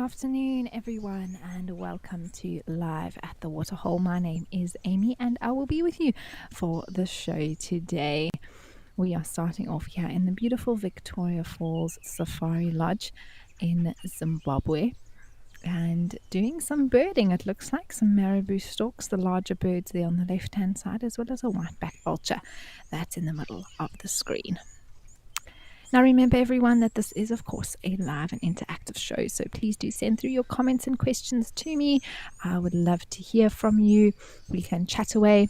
afternoon, everyone, and welcome to Live at the Waterhole. My name is Amy, and I will be with you for the show today. We are starting off here in the beautiful Victoria Falls Safari Lodge in Zimbabwe and doing some birding. It looks like some marabou storks, the larger birds there on the left-hand side, as well as a white-backed vulture that's in the middle of the screen. Now remember everyone that this is of course a live and interactive show, so please do send through your comments and questions to me. I would love to hear from you. We can chat away.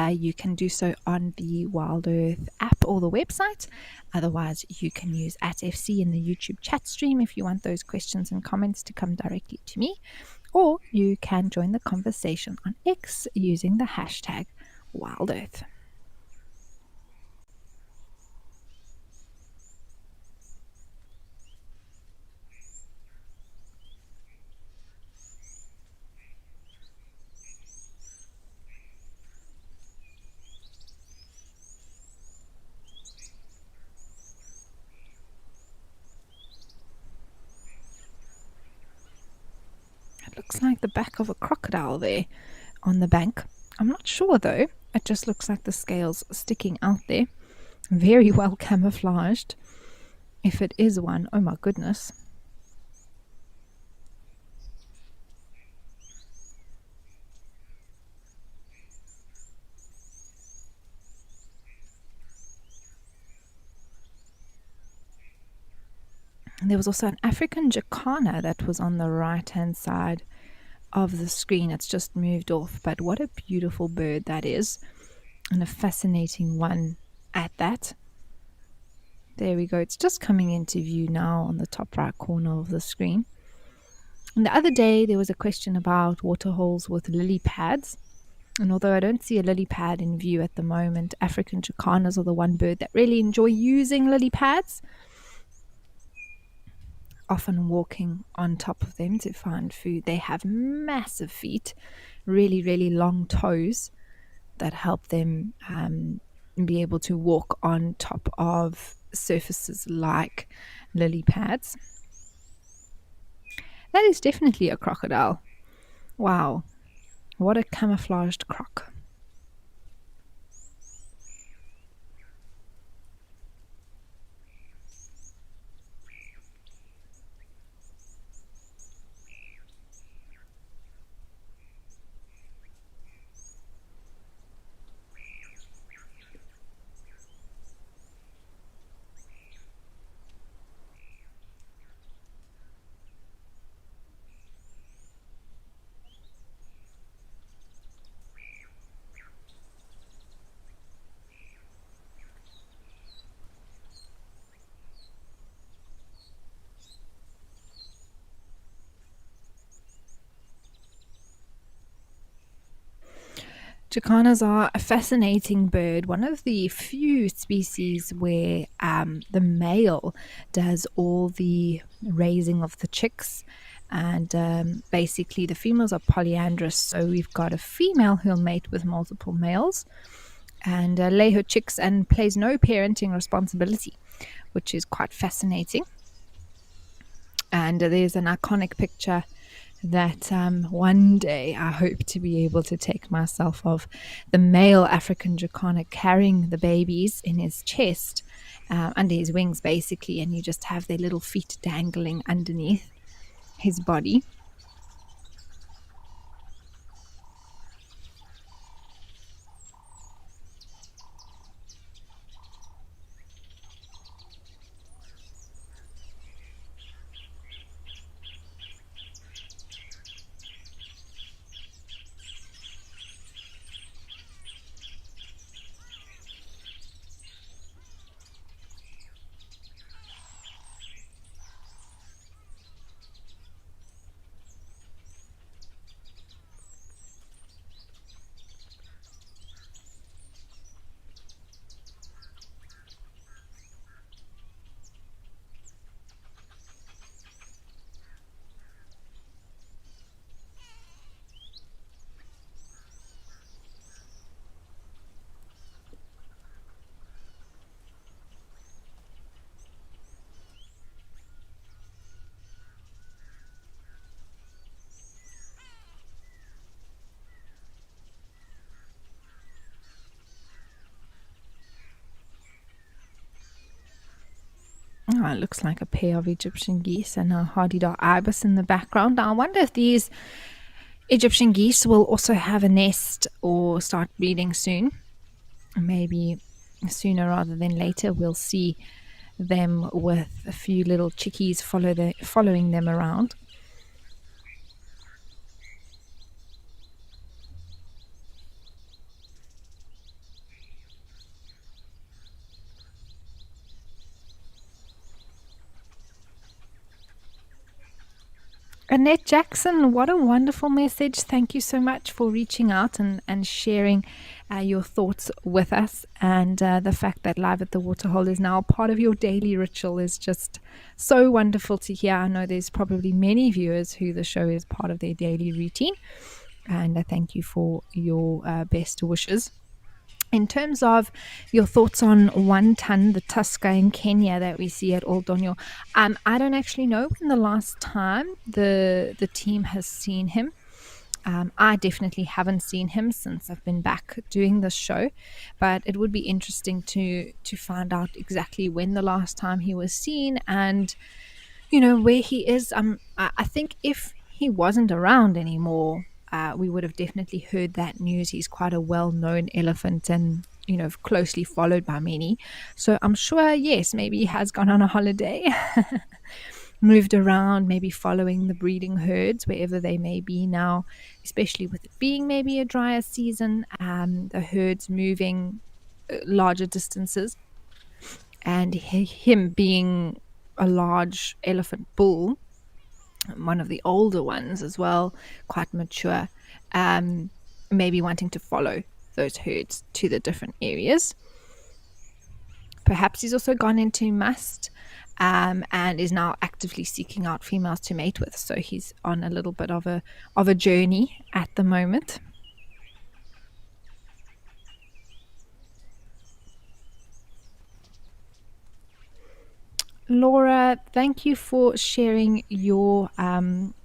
You can do so on the Wild Earth app or the website. Otherwise, you can use @FC in the YouTube chat stream if you want those questions and comments to come directly to me. Or you can join the conversation on X using the hashtag WildEarth. Looks like the back of a crocodile there on the bank. I'm not sure though. It just looks like the scales sticking out there. Very well camouflaged. If it is one, oh my goodness. And there was also an African jacana that was on the right hand side of the screen. It's just moved off, but what a beautiful bird that is, and a fascinating one at that. There we go. It's just coming into view now on the top right corner of the screen. And the other day there was a question about waterholes with lily pads, and although I don't see a lily pad in view at the moment, African jacanas are the one bird that really enjoy using lily pads, often walking on top of them to find food. They have massive feet, really, really long toes that help them be able to walk on top of surfaces like lily pads. That is definitely a crocodile. Wow, what a camouflaged croc. Jacanas are a fascinating bird, one of the few species where the male does all the raising of the chicks, and basically the females are polyandrous, so we've got a female who'll mate with multiple males and lay her chicks and plays no parenting responsibility, which is quite fascinating. And there's an iconic picture that one day I hope to be able to take myself of the male African jacana carrying the babies in his chest, under his wings basically, and you just have their little feet dangling underneath his body. looks like a pair of Egyptian geese and a hardy-dar ibis in the background. Now, I wonder if these Egyptian geese will also have a nest or start breeding soon. Maybe sooner rather than later, we'll see them with a few little chickies following them around. Annette Jackson, what a wonderful message. Thank you so much for reaching out and sharing your thoughts with us. And the fact that Live at the Waterhole is now part of your daily ritual is just so wonderful to hear. I know there's probably many viewers who the show is part of their daily routine. And I thank you for your best wishes. In terms of your thoughts on one ton, the tusker in Kenya that we see at Old Donyo, I don't actually know when the last time the team has seen him. I definitely haven't seen him since I've been back doing this show, but it would be interesting to find out exactly when the last time he was seen and where he is. I think if he wasn't around anymore, we would have definitely heard that news. He's quite a well-known elephant and closely followed by many. So I'm sure, yes, maybe he has gone on a holiday, moved around, maybe following the breeding herds wherever they may be now, especially with it being maybe a drier season, the herds moving larger distances, and him being a large elephant bull, one of the older ones as well, quite mature, maybe wanting to follow those herds to the different areas. Perhaps he's also gone into must, and is now actively seeking out females to mate with. So he's on a little bit of a journey at the moment. Laura, thank you for sharing your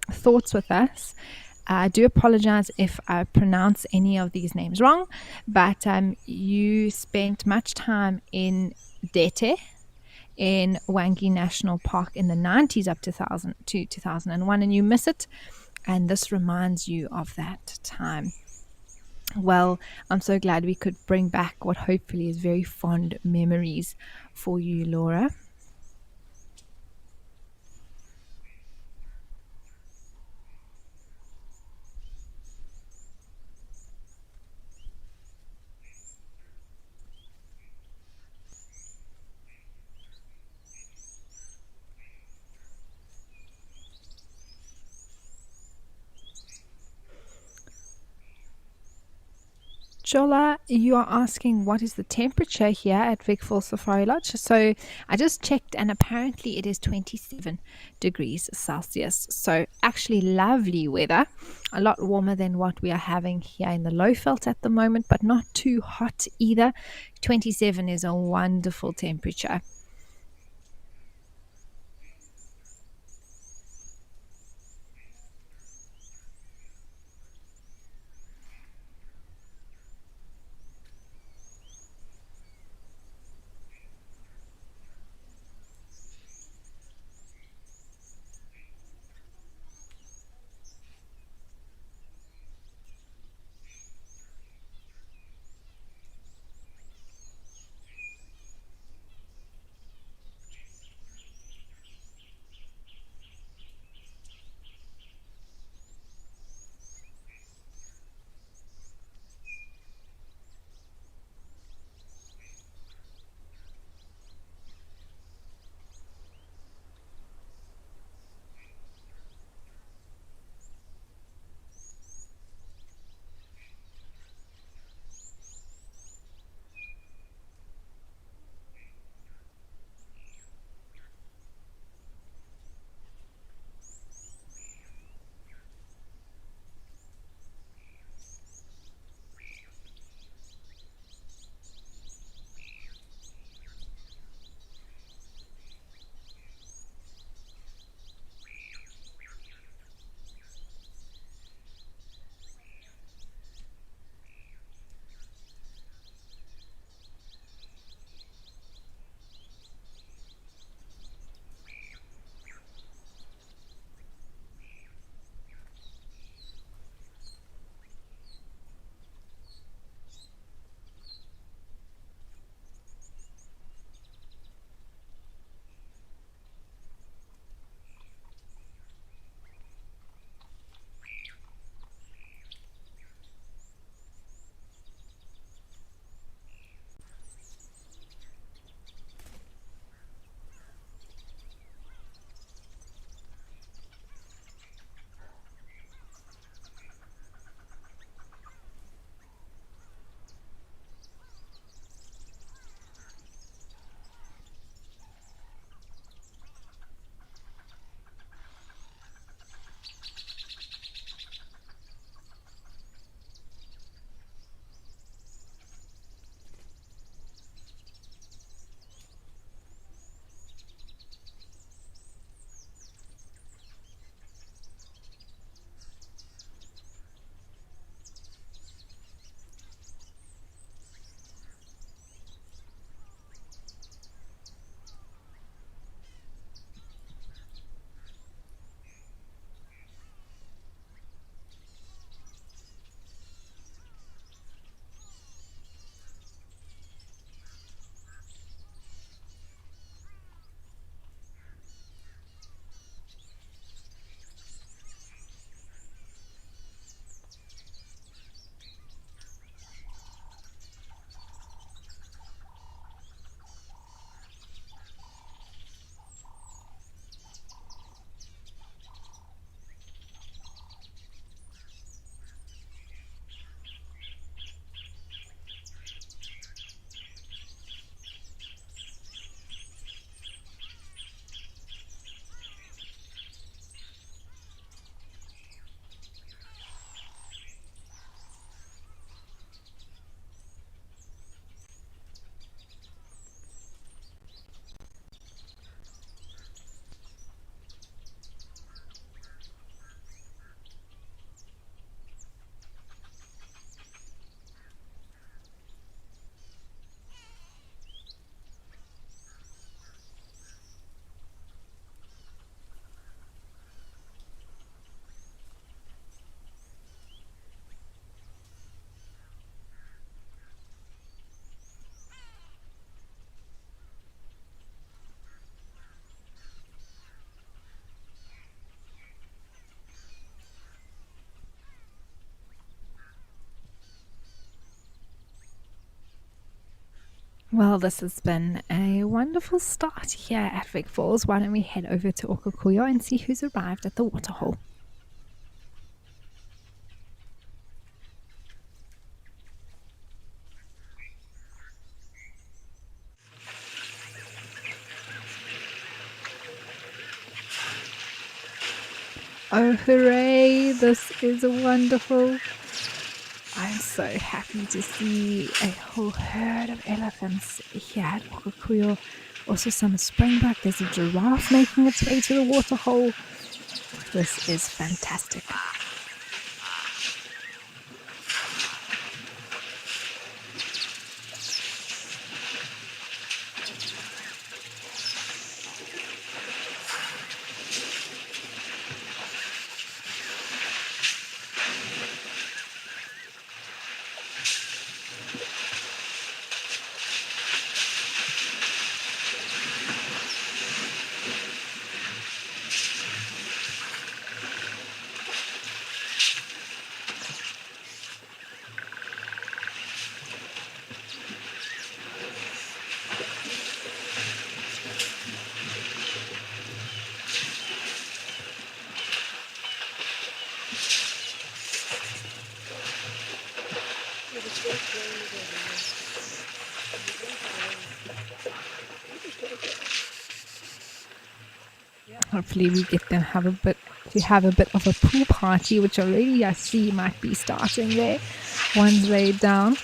thoughts with us. I do apologize if I pronounce any of these names wrong, but you spent much time in Dete in Wangi National Park in the 90s up to 2001, and you miss it, and this reminds you of that time. Well, I'm so glad we could bring back what hopefully is very fond memories for you, Laura. Jola, you are asking what is the temperature here at Vic Falls Safari Lodge. So I just checked, and apparently it is 27 degrees Celsius. So actually lovely weather, a lot warmer than what we are having here in the Lowveld at the moment, but not too hot either. 27 is a wonderful temperature. Well, this has been a wonderful start here at Vic Falls. Why don't we head over to Okakuyo and see who's arrived at the waterhole? Oh, hooray! This is wonderful. I'm so happy to see a whole herd of elephants here at Okakuyo. Also some springbuck. There's a giraffe making its way to the waterhole. This is fantastic. Hopefully we get them have a bit of a pool party, which already I see might be starting there. One's laid down.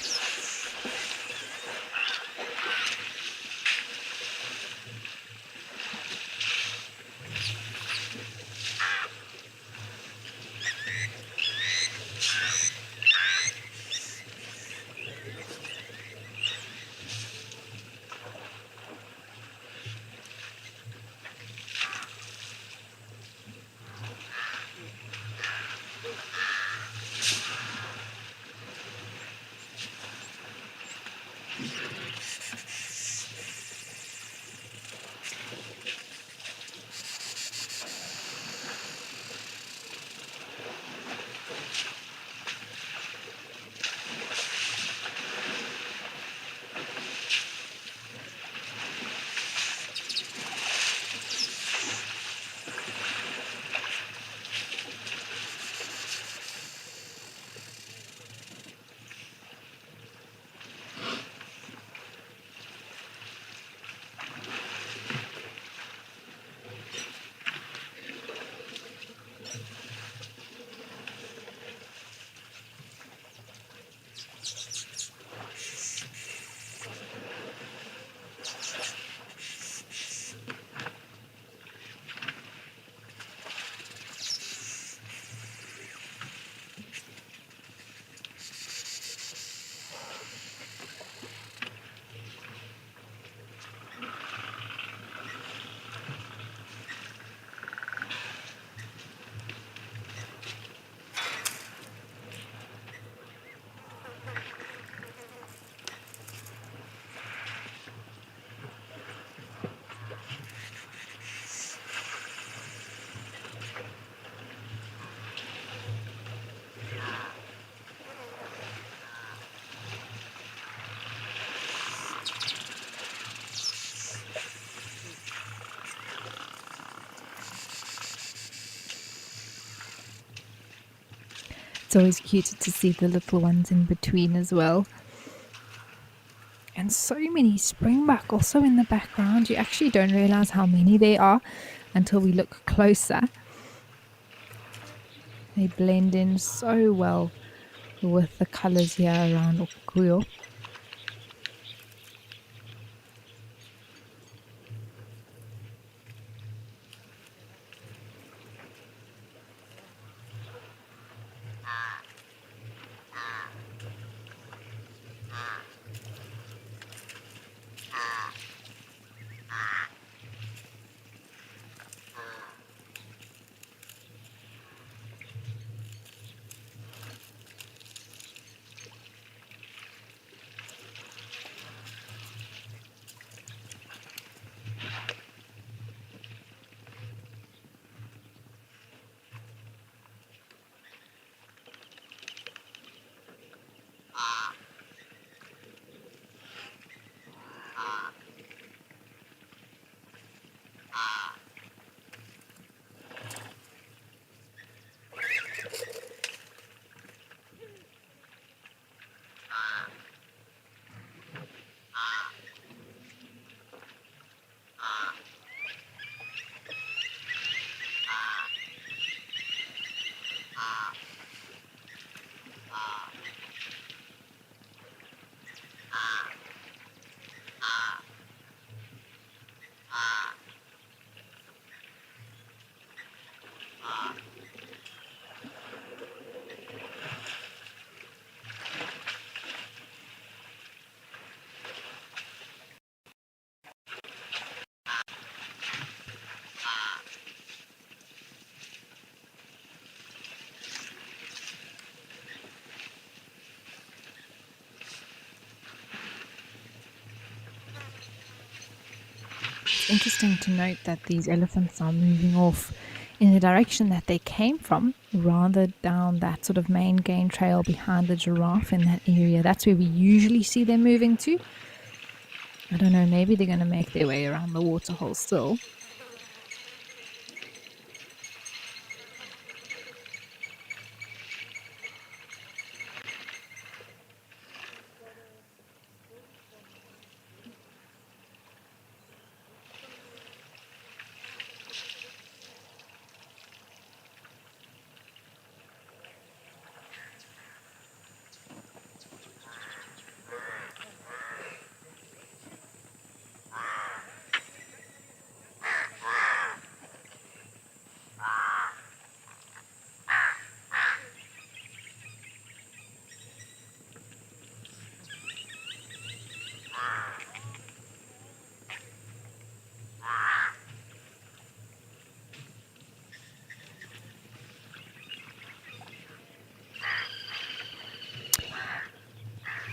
It's always cute to see the little ones in between as well. And so many springbuck also in the background. You actually don't realize how many there are until we look closer. They blend in so well with the colors here around Okuyo. it's interesting to note that these elephants are moving off in the direction that they came from, rather down that sort of main game trail behind the giraffe in that area. That's where we usually see them moving to. I don't know, maybe they're going to make their way around the waterhole still.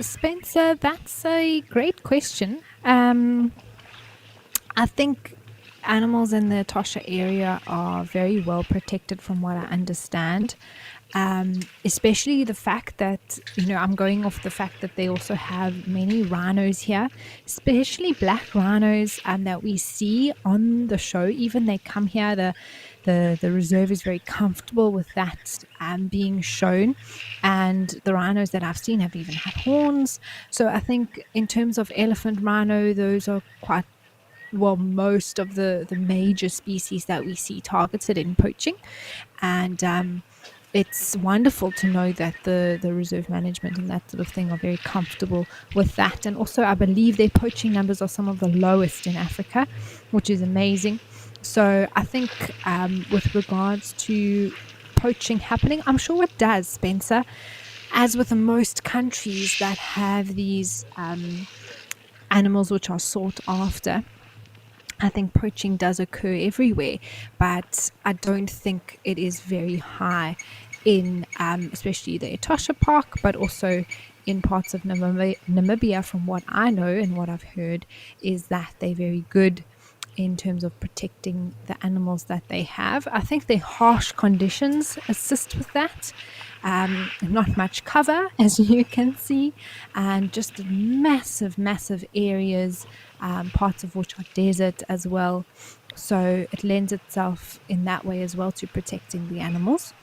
Spencer, that's a great question. I think animals in the Etosha area are very well protected from what I understand. Especially the fact that, I'm going off the fact that they also have many rhinos here, especially black rhinos that we see on the show. Even they come here, the reserve is very comfortable with that being shown. And the rhinos that I've seen have even had horns. So I think in terms of elephant rhino, those are quite well, most of the major species that we see targeted in poaching. And it's wonderful to know that the reserve management and that sort of thing are very comfortable with that. And also, I believe their poaching numbers are some of the lowest in Africa, which is amazing. So I think with regards to poaching happening, I'm sure it does, Spencer. As with most countries that have these animals which are sought after, I think poaching does occur everywhere, but I don't think it is very high in especially the Etosha Park, but also in parts of Namibia. From what I know and what I've heard, is that they're very good in terms of protecting the animals that they have. I think the harsh conditions assist with that. Not much cover, as you can see, and just massive, massive areas, parts of which are desert as well. So it lends itself in that way as well to protecting the animals.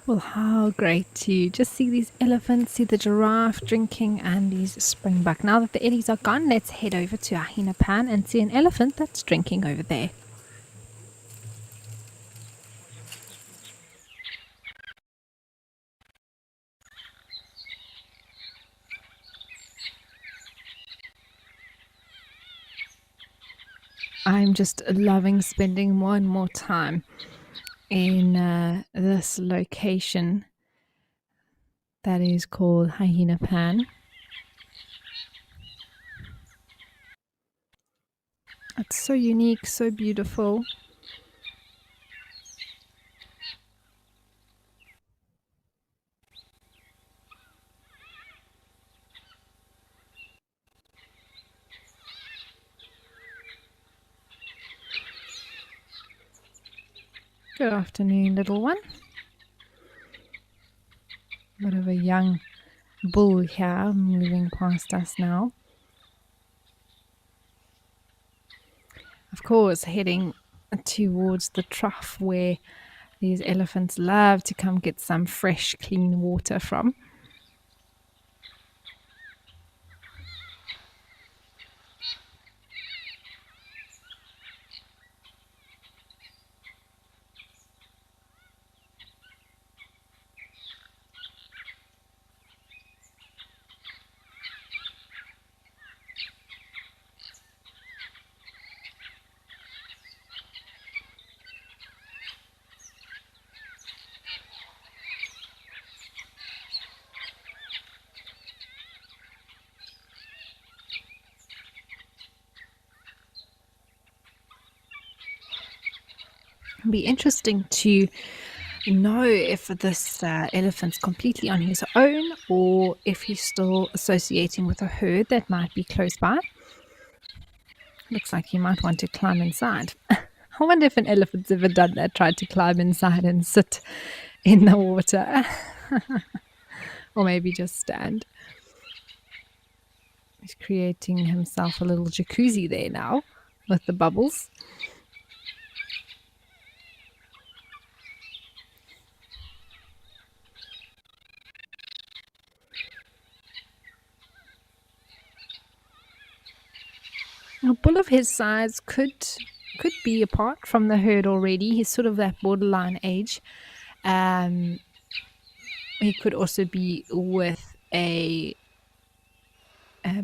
Well, how great to just see these elephants, see the giraffe drinking, and these springbuck. Now that the eddies are gone, let's head over to Ahina Pan and see an elephant that's drinking over there. I'm just loving spending more and more time in this location that is called Hyena Pan. It's so unique, so beautiful. Good afternoon, little one. Bit of a young bull here moving past us now. Of course, heading towards the trough where these elephants love to come get some fresh, clean water from. It'll be interesting to know if this elephant's completely on his own or if he's still associating with a herd that might be close by. Looks like he might want to climb inside. I wonder if an elephant's ever done that, tried to climb inside and sit in the water. Or maybe just stand. He's creating himself a little jacuzzi there now with the bubbles. A bull of his size could be apart from the herd already. He's sort of that borderline age. He could also be with a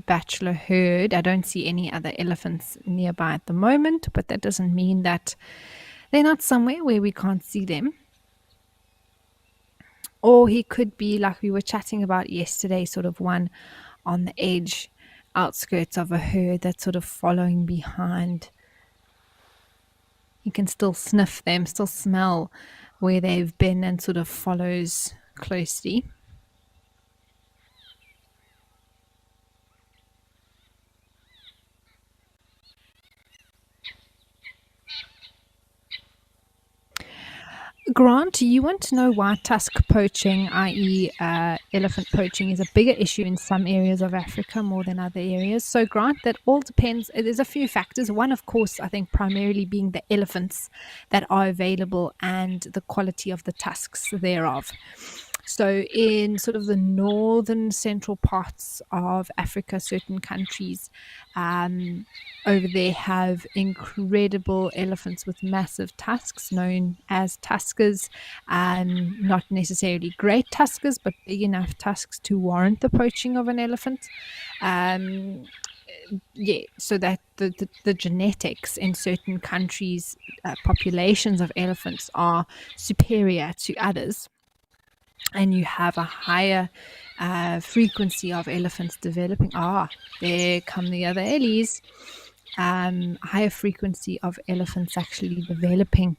bachelor herd. I don't see any other elephants nearby at the moment, but that doesn't mean that they're not somewhere where we can't see them. Or he could be, like we were chatting about yesterday, sort of one on the edge, outskirts of a herd that's sort of following behind. You can still sniff them, still smell where they've been, and sort of follows closely. Grant, you want to know why tusk poaching, i.e., elephant poaching, is a bigger issue in some areas of Africa more than other areas? So, Grant, that all depends. There's a few factors. One, of course, I think primarily being the elephants that are available and the quality of the tusks thereof. So, in sort of the northern central parts of Africa, certain countries over there have incredible elephants with massive tusks, known as tuskers. Not necessarily great tuskers, but big enough tusks to warrant the poaching of an elephant. Yeah, so that the genetics in certain countries, populations of elephants are superior to others, and you have a higher frequency of elephants developing. There come the other Ellies. Higher frequency of elephants actually developing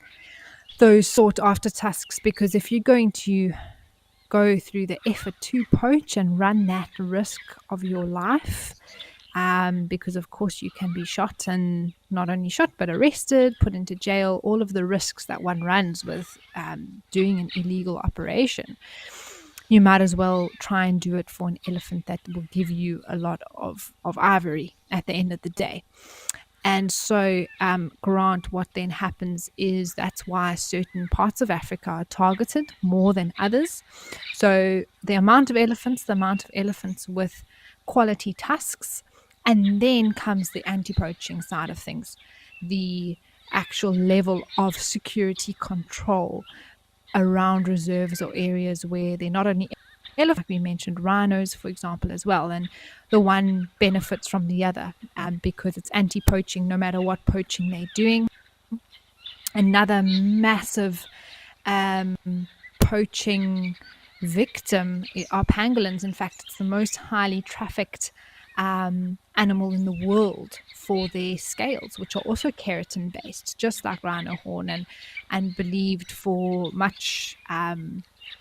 those sought after tusks, because if you're going to go through the effort to poach and run that risk of your life, because of course you can be shot, and not only shot but arrested, put into jail, all of the risks that one runs with doing an illegal operation, you might as well try and do it for an elephant that will give you a lot of ivory at the end of the day. And so, Grant, what then happens is that's why certain parts of Africa are targeted more than others. So the amount of elephants with quality tusks, and then comes the anti-poaching side of things, the actual level of security control around reserves or areas where they're not only elephants, like we mentioned, rhinos, for example, as well. And the one benefits from the other because it's anti-poaching no matter what poaching they're doing. Another massive poaching victim are pangolins. In fact, it's the most highly trafficked animal in the world for their scales, which are also keratin based, just like rhino horn, and believed for much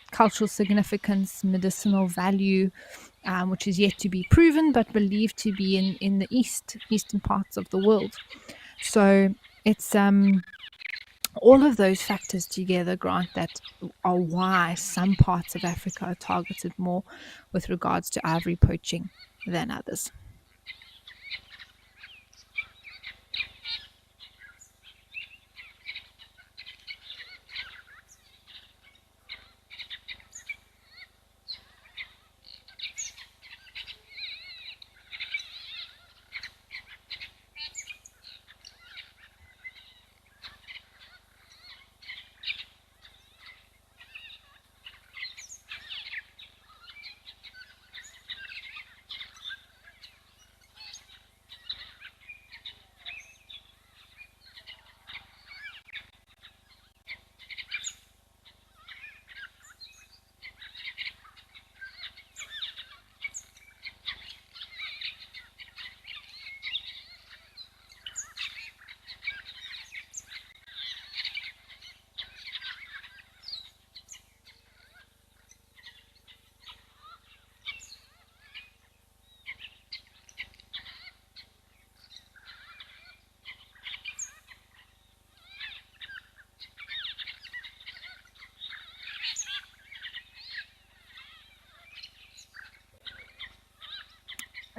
cultural significance, medicinal value, which is yet to be proven, but believed to be in the eastern parts of the world. So it's all of those factors together, Grant, that are why some parts of Africa are targeted more with regards to ivory poaching than others.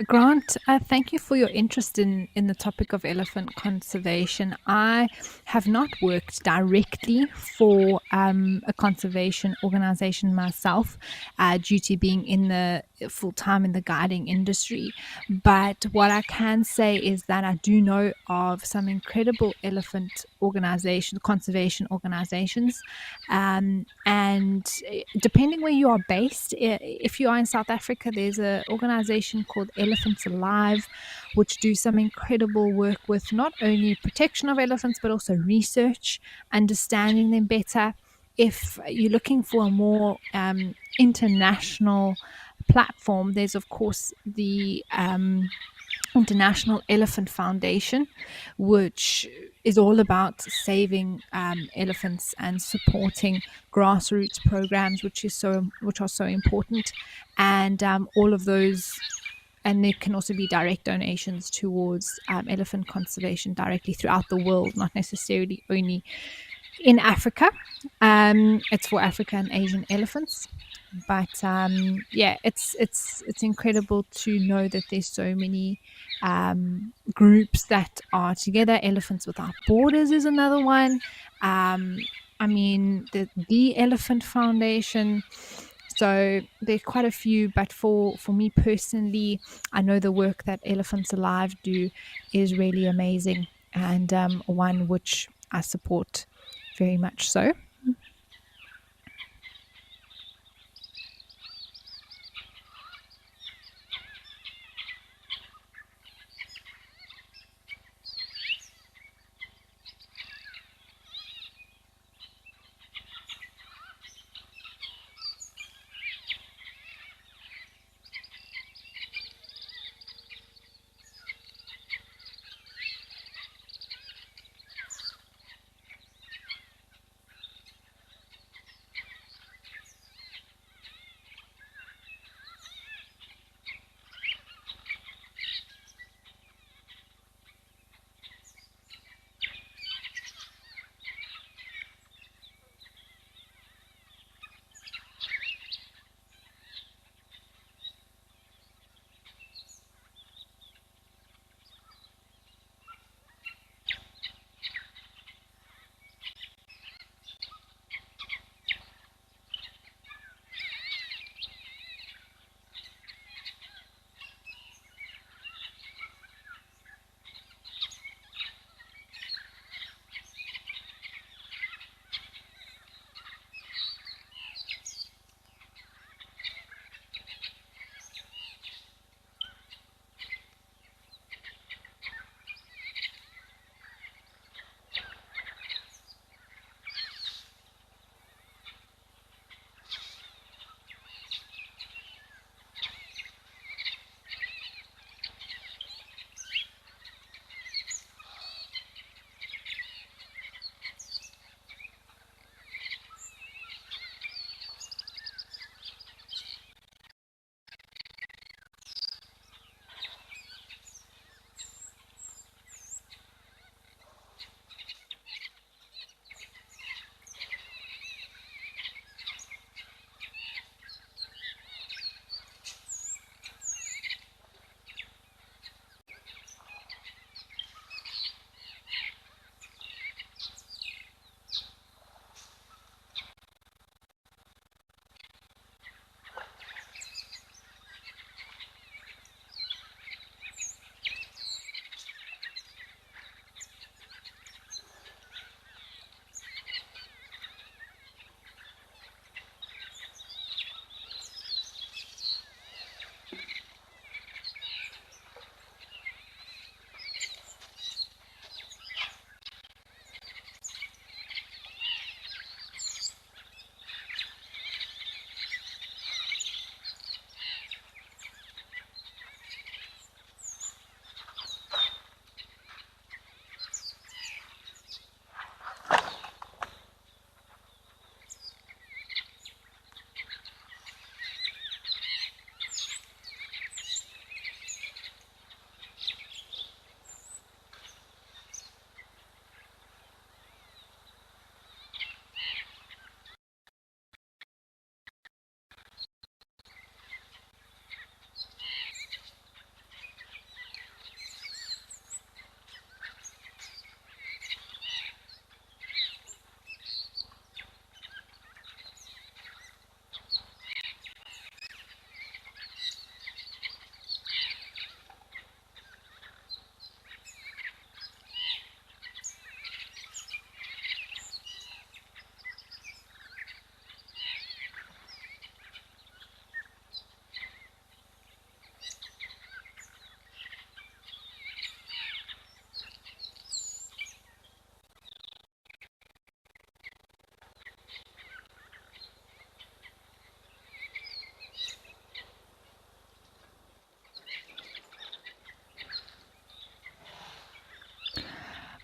Grant, thank you for your interest in the topic of elephant conservation. I have not worked directly for a conservation organization myself, due to being in the full time in the guiding industry. But what I can say is that I do know of some incredible elephant conservation organizations, and depending where you are based, if you are in South Africa, there's an organization called Elephants Alive, which do some incredible work with not only protection of elephants but also research, understanding them better. If you're looking for a more international platform, there's of course the International Elephant Foundation, which is all about saving elephants and supporting grassroots programs, which are so important, and all of those. And there can also be direct donations towards elephant conservation directly throughout the world, not necessarily only in Africa. It's for Africa and Asian elephants. But yeah, it's incredible to know that there's so many groups that are together. Elephants Without Borders is another one. Um, I mean, the Elephant Foundation. So there are quite a few, but for me personally, I know the work that Elephants Alive do is really amazing, and one which I support very much so.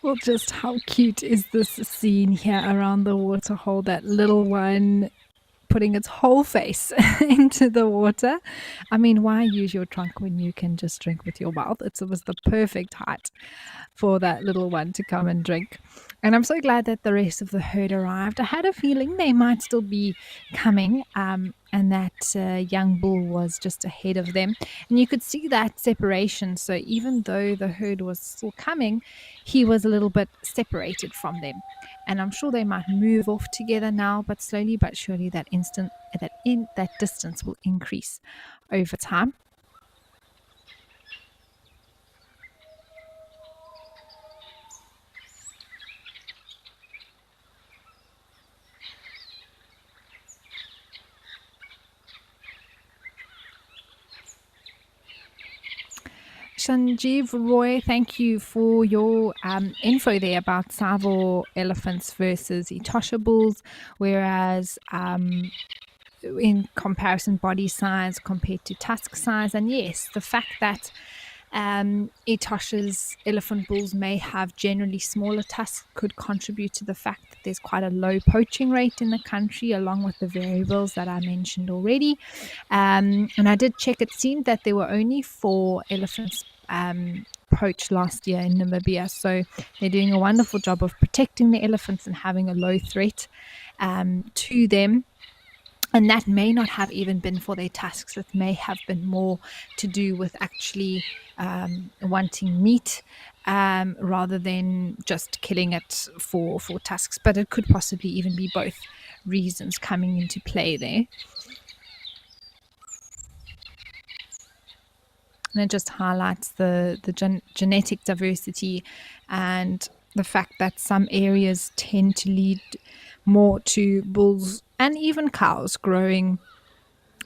Well, just how cute is this scene here around the waterhole? That little one putting its whole face into the water. I mean, why use your trunk when you can just drink with your mouth? It was the perfect height for that little one to come and drink. And I'm so glad that the rest of the herd arrived. I had a feeling they might still be coming, and that young bull was just ahead of them. And you could see that separation. So even though the herd was still coming, he was a little bit separated from them. And I'm sure they might move off together now, but slowly but surely that distance will increase over time. Sanjeev Roy, thank you for your info there about Savo elephants versus Etosha bulls, whereas in comparison body size compared to tusk size. And yes, the fact that Etosha's elephant bulls may have generally smaller tusks could contribute to the fact that there's quite a low poaching rate in the country, along with the variables that I mentioned already. And I did check, it seemed that there were only 4 elephants poached last year in Namibia. So they're doing a wonderful job of protecting the elephants and having a low threat to them. And that may not have even been for their tusks. It may have been more to do with actually wanting meat rather than just killing it for tusks. But it could possibly even be both reasons coming into play there. And it just highlights the genetic diversity and the fact that some areas tend to lead more to bulls and even cows growing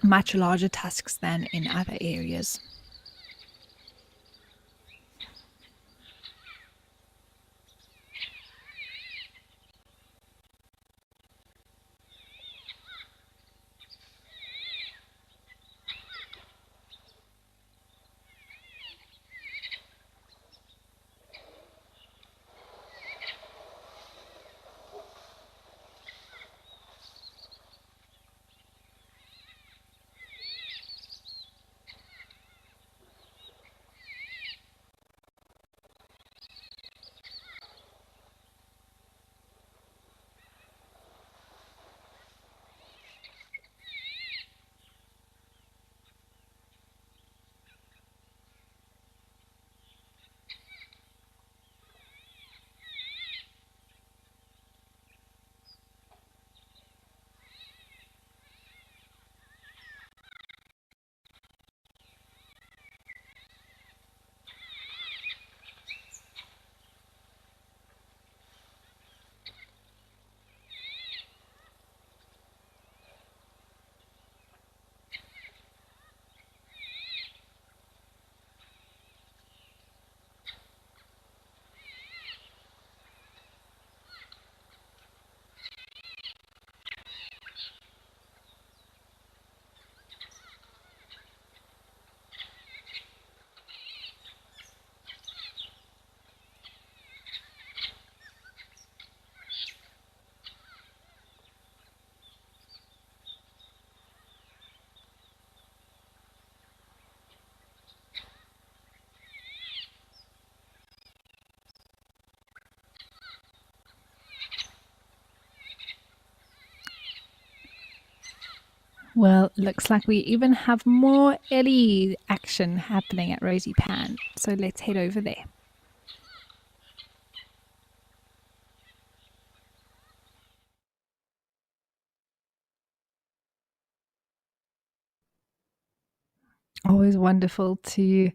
much larger tusks than in other areas. Well, looks like we even have more Ellie action happening at Rosy Pan. So let's head over there. Always wonderful to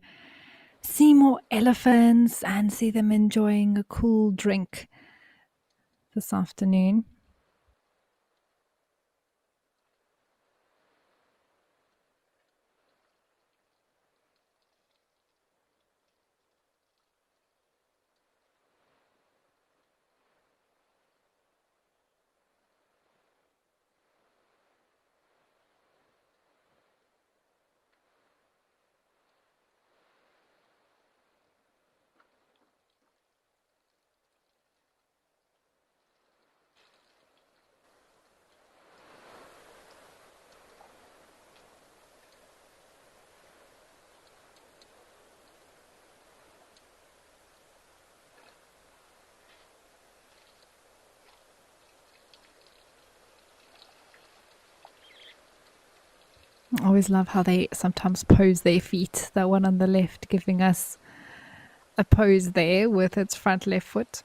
see more elephants and see them enjoying a cool drink this afternoon. I always love how they sometimes pose their feet. That one on the left giving us a pose there with its front left foot.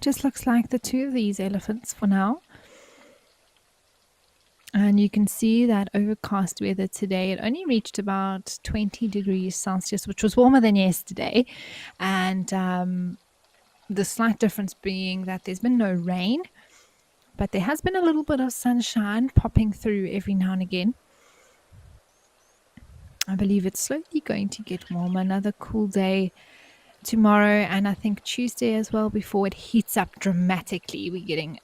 Just looks like the two of these elephants for now. And you can see that overcast weather today, it only reached about 20 degrees Celsius, which was warmer than yesterday. And the slight difference being that there's been no rain, but there has been a little bit of sunshine popping through every now and again. I believe it's slowly going to get warmer. Another cool day tomorrow, and I think Tuesday as well, before it heats up dramatically. We're getting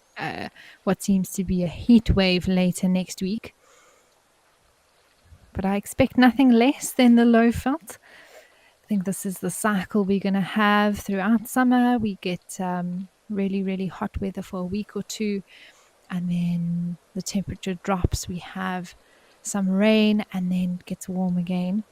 what seems to be a heat wave later next week. But I expect nothing less than the low felt. I think this is the cycle we're going to have throughout summer. We get really, really hot weather for a week or two, and then the temperature drops. We have some rain, and then it gets warm again.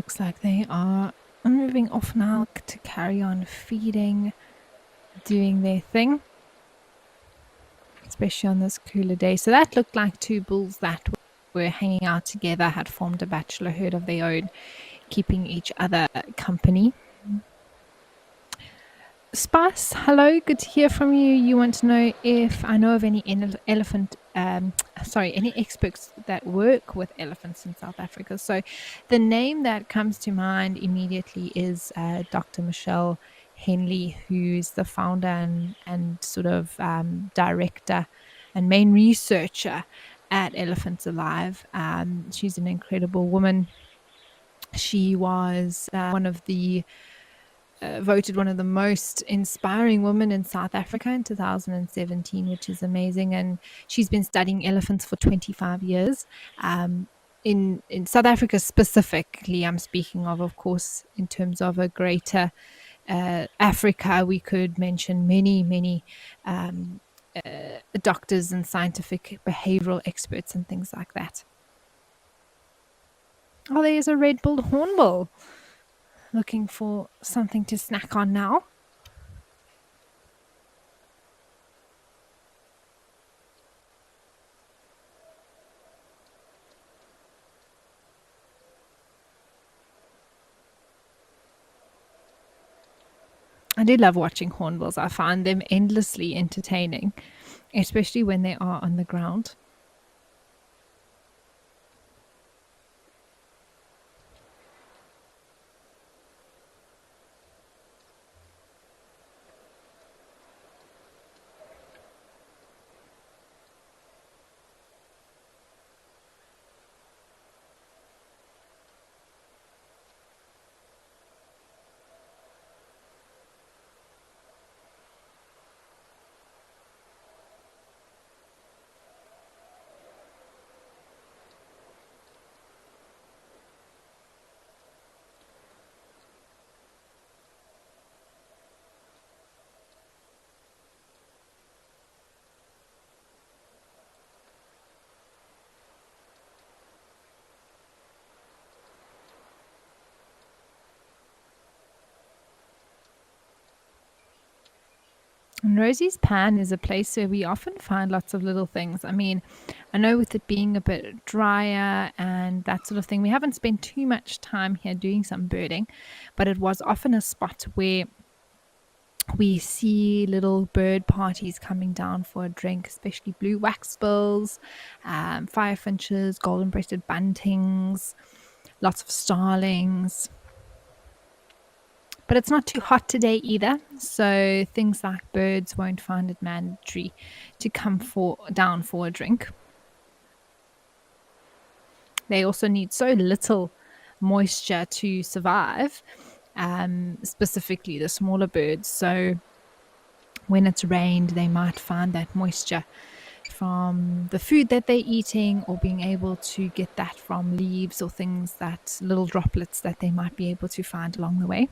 looks like they are moving off now to carry on feeding, doing their thing, especially on this cooler day. So that looked like two bulls that were hanging out together, had formed a bachelor herd of their own, keeping each other company. Spice, hello, good to hear from you. You want to know if I know of any any experts that work with elephants in South Africa. So the name that comes to mind immediately is Dr. Michelle Henley, who's the founder and sort of director and main researcher at Elephants Alive. She's an incredible woman. She was voted one of the most inspiring women in South Africa in 2017, which is amazing. And she's been studying elephants for 25 years. In South Africa specifically, I'm speaking of course, in terms of a greater Africa, we could mention many doctors and scientific behavioral experts and things like that. Oh, there's a red-billed hornbill looking for something to snack on now. I do love watching hornbills. I find them endlessly entertaining, especially when they are on the ground. And Rosie's Pan is a place where we often find lots of little things. I mean, I know with it being a bit drier and that sort of thing, we haven't spent too much time here doing some birding, but it was often a spot where we see little bird parties coming down for a drink, especially blue waxbills, firefinches, golden-breasted buntings, lots of starlings. But it's not too hot today either, so things like birds won't find it mandatory to come down for a drink. They also need so little moisture to survive, specifically the smaller birds. So when it's rained, they might find that moisture from the food that they're eating, or being able to get that from leaves or things, that little droplets that they might be able to find along the way.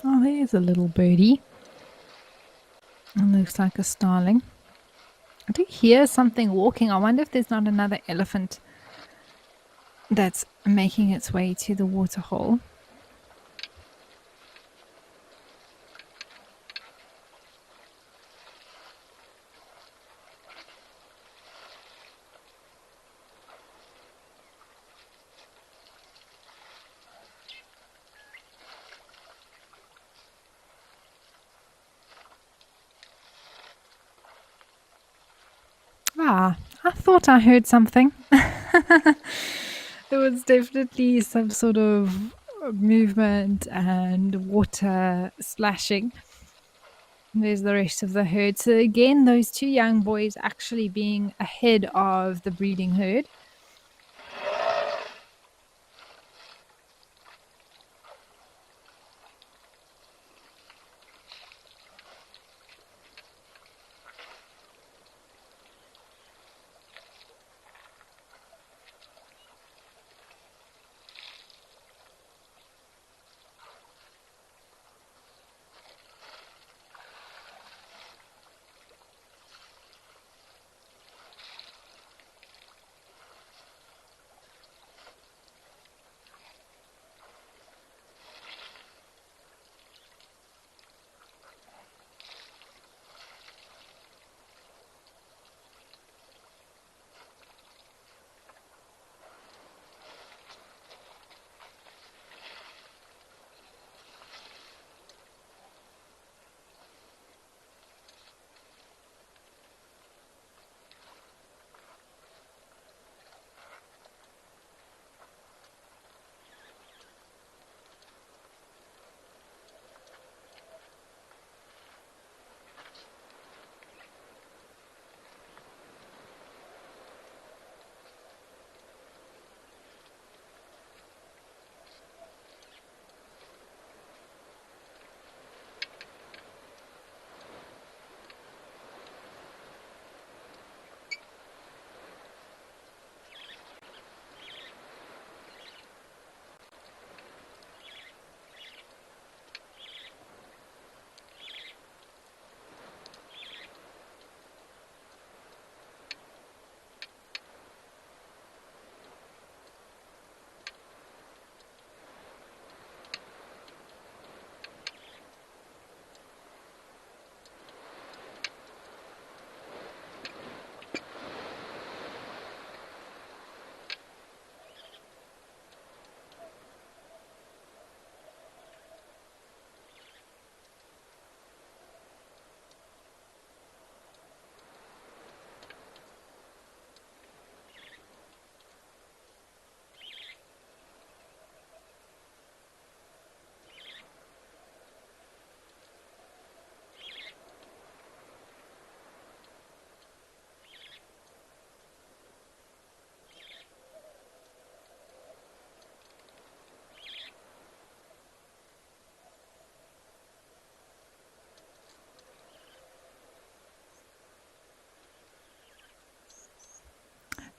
Oh, there's a little birdie. It looks like a starling. I do hear something walking. I wonder if there's not another elephant that's making its way to the waterhole. Ah, I thought I heard something. There was definitely some sort of movement and water splashing. There's the rest of the herd. So again, those two young boys actually being ahead of the breeding herd.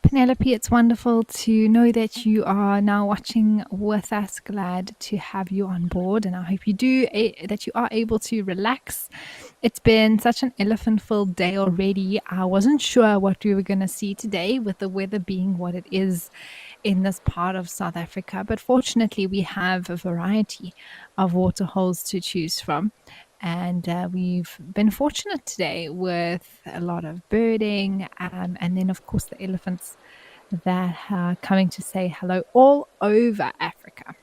Penelope, it's wonderful to know that you are now watching with us. Glad to have you on board, and I hope that you are able to relax. It's been such an elephant-filled day already. I wasn't sure what we were going to see today with the weather being what it is in this part of South Africa, but fortunately, we have a variety of waterholes to choose from. And we've been fortunate today with a lot of birding, and then, of course, the elephants that are coming to say hello all over Africa.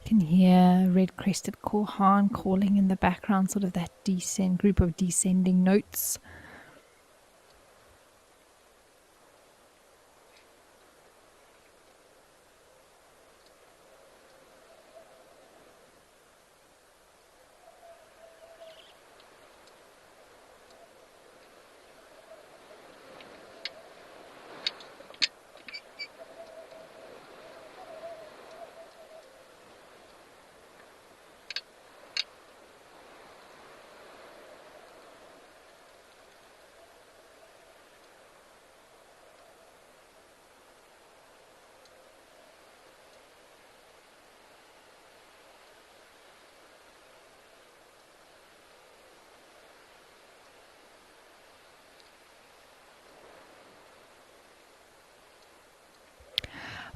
You can hear red-crested korhaan calling in the background, sort of that group of descending notes.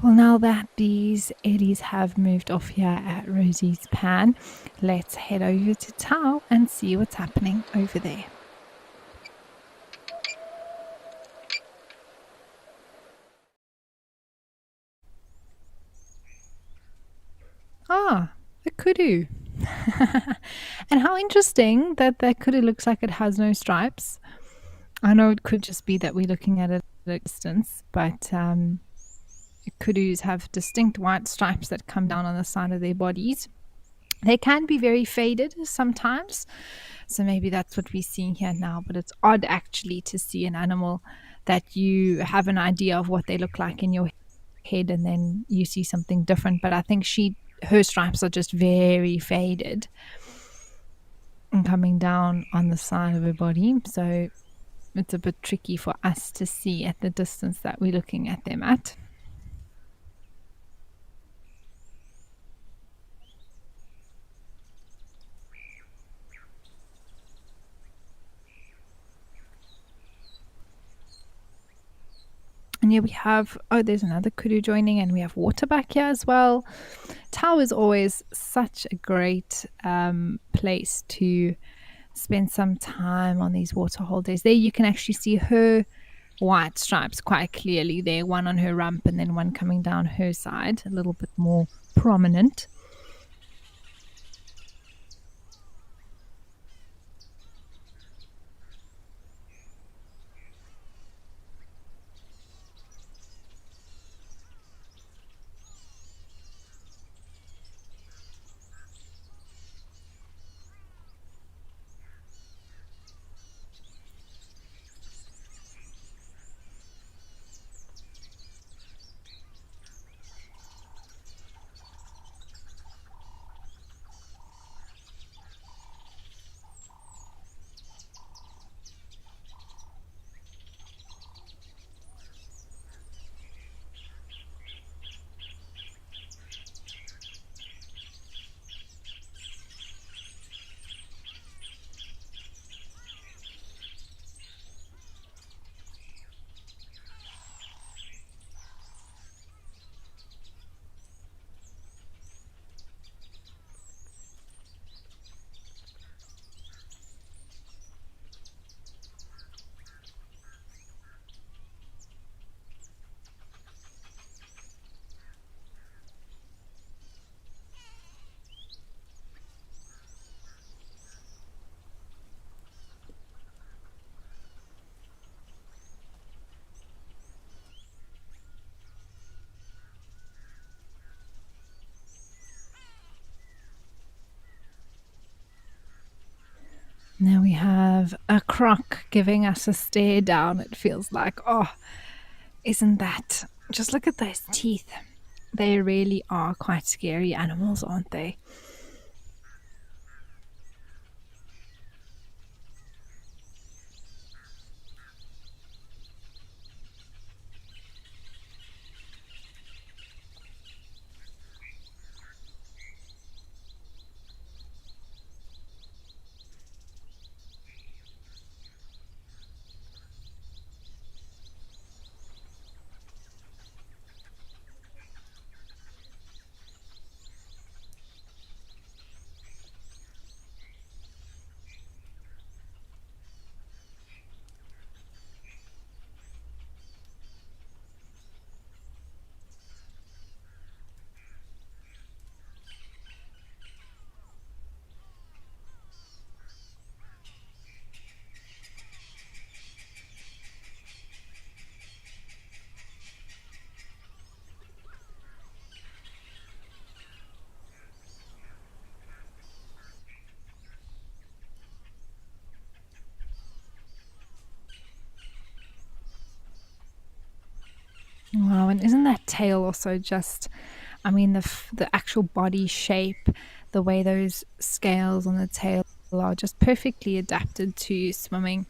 Well, now that these eddies have moved off here at Rosie's pan, let's head over to Tao and see what's happening over there. Ah, a kudu. And how interesting that that kudu looks like it has no stripes. I know it could just be that we're looking at it at a distance, but kudus have distinct white stripes that come down on the side of their bodies. They can be very faded sometimes, so maybe that's what we're seeing here now. But it's odd actually to see an animal that you have an idea of what they look like in your head and then you see something different. But I think her stripes are just very faded and coming down on the side of her body, so it's a bit tricky for us to see at the distance that we're looking at them at. And here we have, there's another kudu joining, and we have water back here as well. Tao is always such a great place to spend some time on these waterhole days. There you can actually see her white stripes quite clearly there, one on her rump and then one coming down her side, a little bit more prominent. Now we have a croc giving us a stare down. It feels like, isn't that? Just look at those teeth. They really are quite scary animals, aren't they? Wow, and isn't that tail also just, I mean, the actual body shape, the way those scales on the tail are just perfectly adapted to swimming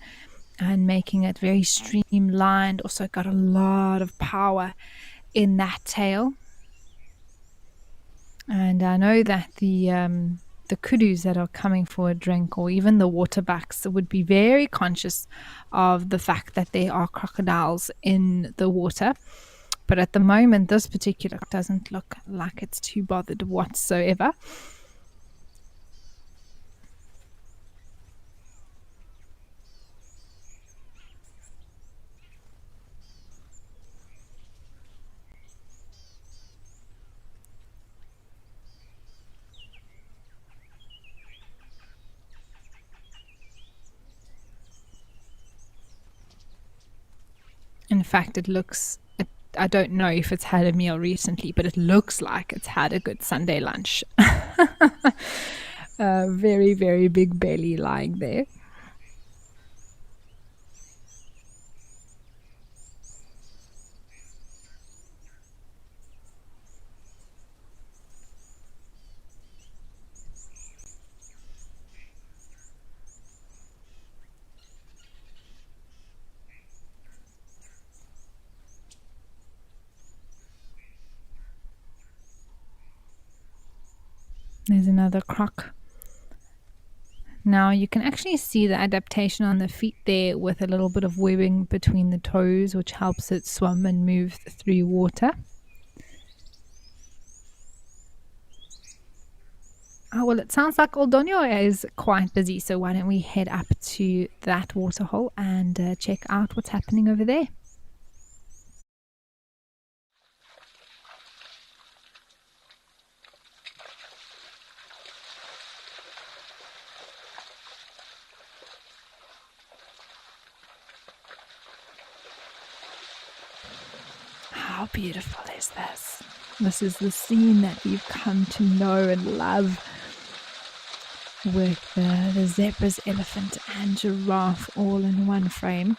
and making it very streamlined. Also got a lot of power in that tail. And I know that the kudus that are coming for a drink, or even the waterbacks, would be very conscious of the fact that there are crocodiles in the water. But at the moment, this particular doesn't look like it's too bothered whatsoever. In fact, I don't know if it's had a meal recently, but it looks like it's had a good Sunday lunch. Very, very big belly lying there. There's another croc. Now you can actually see the adaptation on the feet there with a little bit of webbing between the toes, which helps it swim and move through water. Oh, well, it sounds like Oldonio is quite busy, so why don't we head up to that waterhole and check out what's happening over there. How beautiful is this? This is the scene that we've come to know and love with the zebras, elephant and giraffe all in one frame.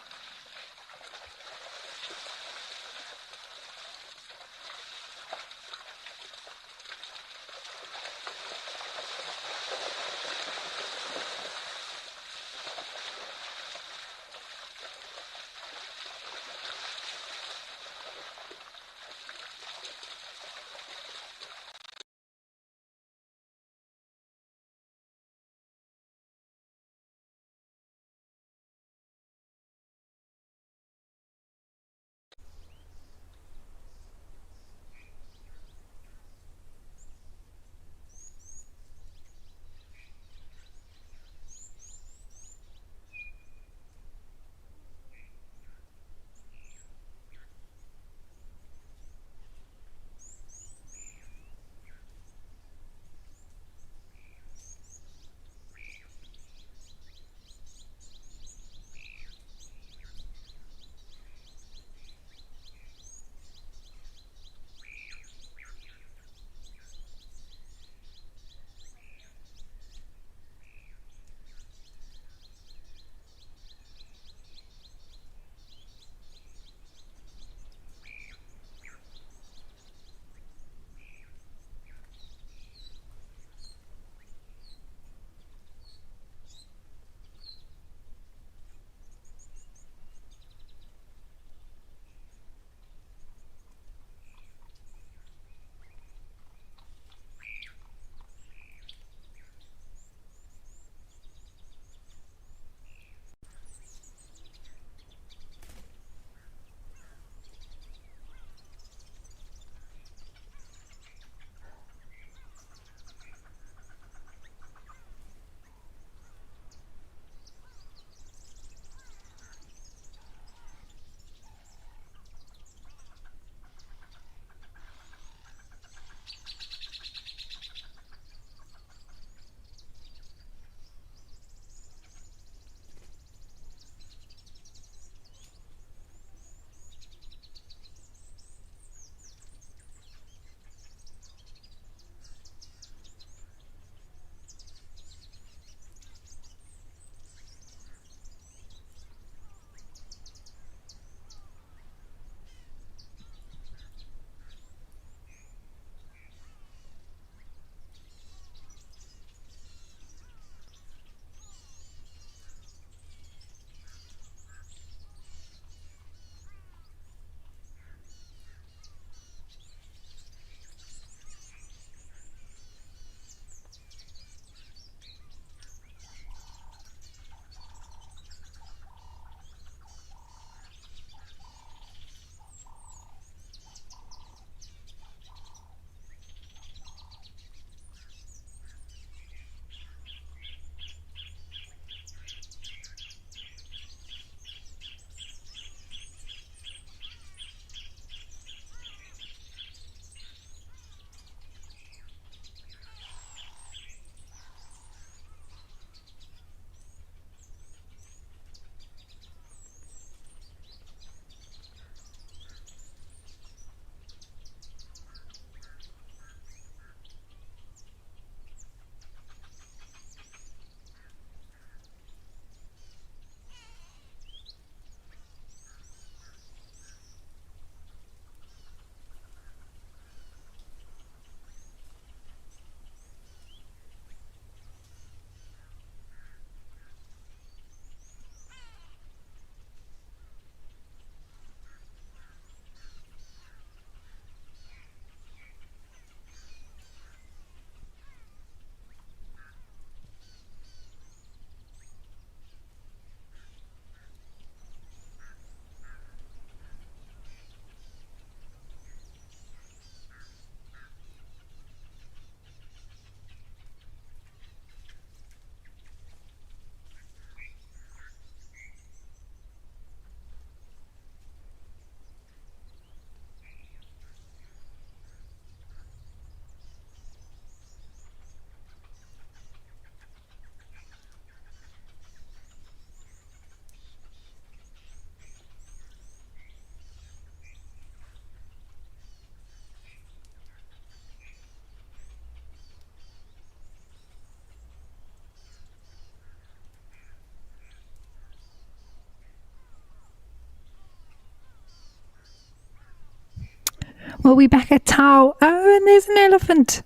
Well, we're back at Tau. Oh, and there's an elephant.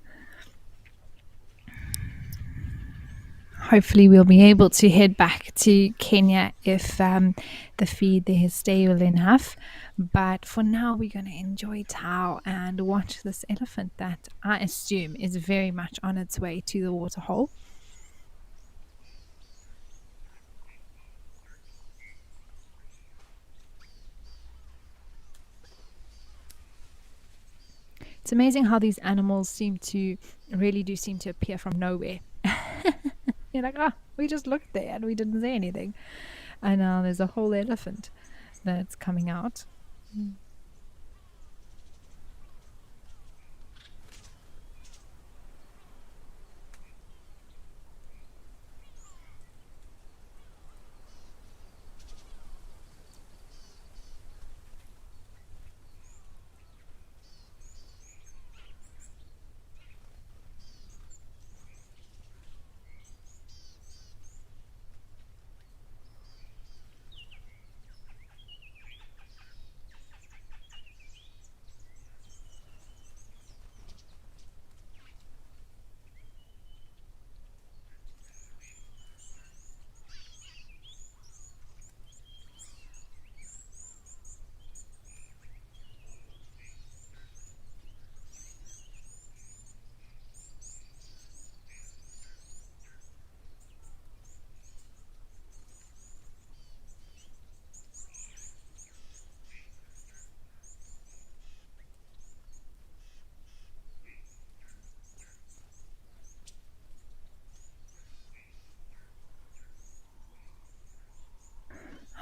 Hopefully we'll be able to head back to Kenya if the feed there is stable enough. But for now, we're going to enjoy Tau and watch this elephant that I assume is very much on its way to the waterhole. It's amazing how these animals really do seem to appear from nowhere. You're like, we just looked there and we didn't say anything. And now there's a whole elephant that's coming out.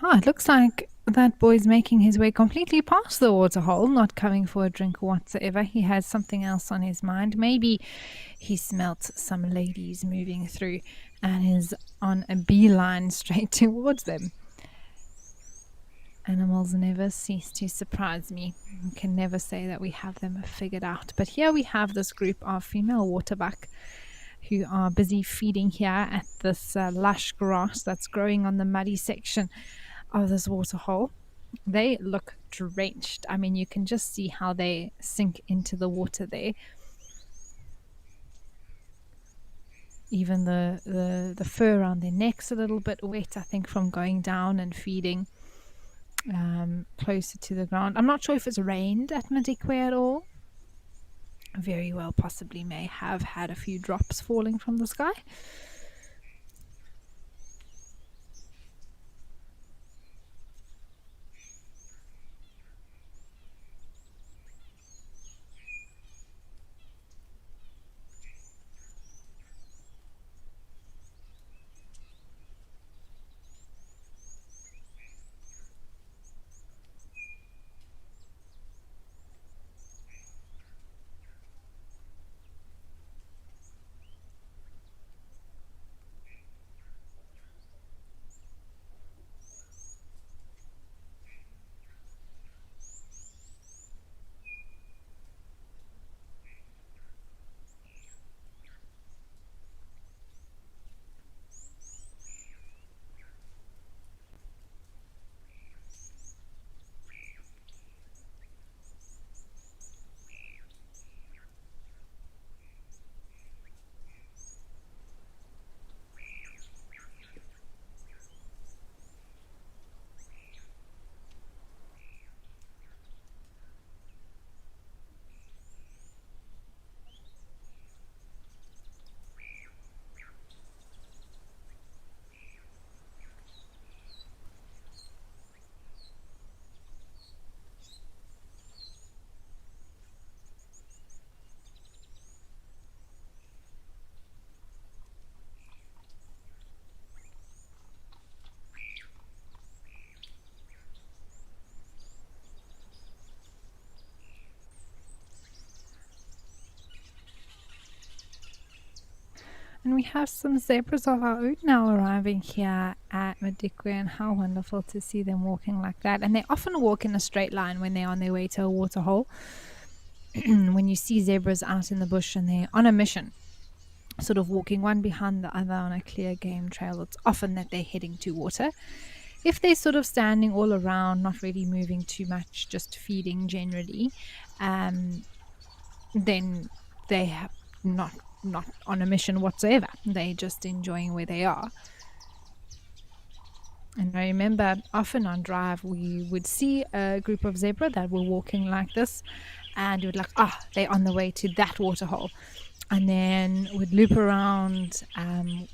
It looks like that boy's making his way completely past the waterhole, not coming for a drink whatsoever. He has something else on his mind. Maybe he smelt some ladies moving through and is on a beeline straight towards them. Animals never cease to surprise me. You can never say that we have them figured out. But here we have this group of female waterbuck who are busy feeding here at this lush grass that's growing on the muddy section of this waterhole. They look drenched. I mean, you can just see how they sink into the water there. Even the fur around their necks a little bit wet, I think, from going down and feeding closer to the ground. I'm not sure if it's rained at Madikwe at all. Very well possibly may have had a few drops falling from the sky. And we have some zebras of our own now arriving here at Madikwe, and how wonderful to see them walking like that. And they often walk in a straight line when they're on their way to a waterhole. When you see zebras out in the bush and they're on a mission, sort of walking one behind the other on a clear game trail, it's often that they're heading to water. if they're sort of standing all around, not really moving too much, just feeding generally, then they have not on a mission whatsoever. They're just enjoying where they are. And I remember often on drive, we would see a group of zebra that were walking like this, and we would like, they're on the way to that waterhole. And then we'd loop around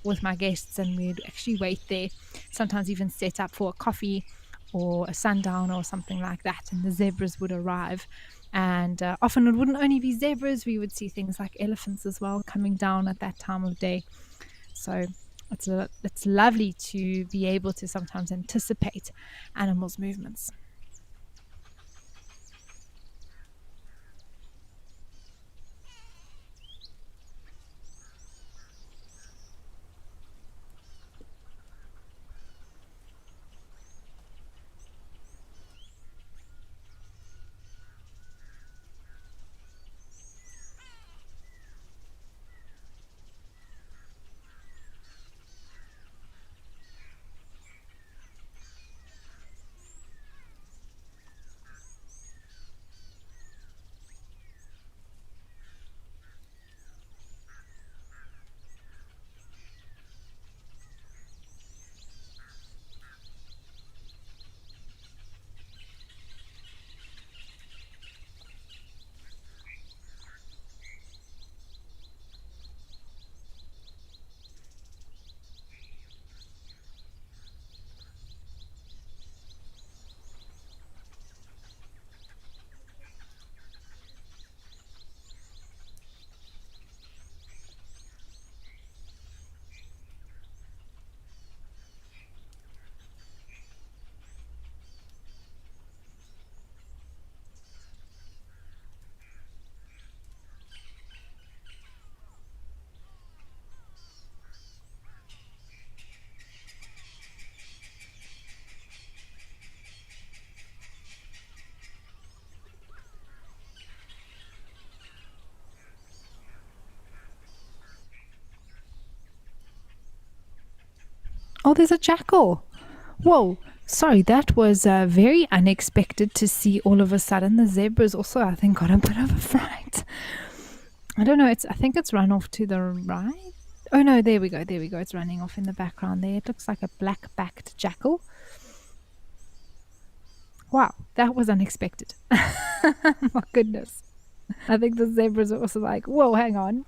with my guests, and we'd actually wait there, sometimes even set up for a coffee or a sundown or something like that. And the zebras would arrive. And often it wouldn't only be zebras, we would see things like elephants as well coming down at that time of day. So it's lovely to be able to sometimes anticipate animals' movements. Oh, there's a jackal. Whoa. Sorry, that was very unexpected to see all of a sudden. The zebras also, I think, got a bit of a fright. I don't know. I think it's run off to the right. Oh no, there we go. There we go. It's running off in the background there. It looks like a black-backed jackal. Wow, that was unexpected. My goodness. I think the zebras are also like, whoa, hang on.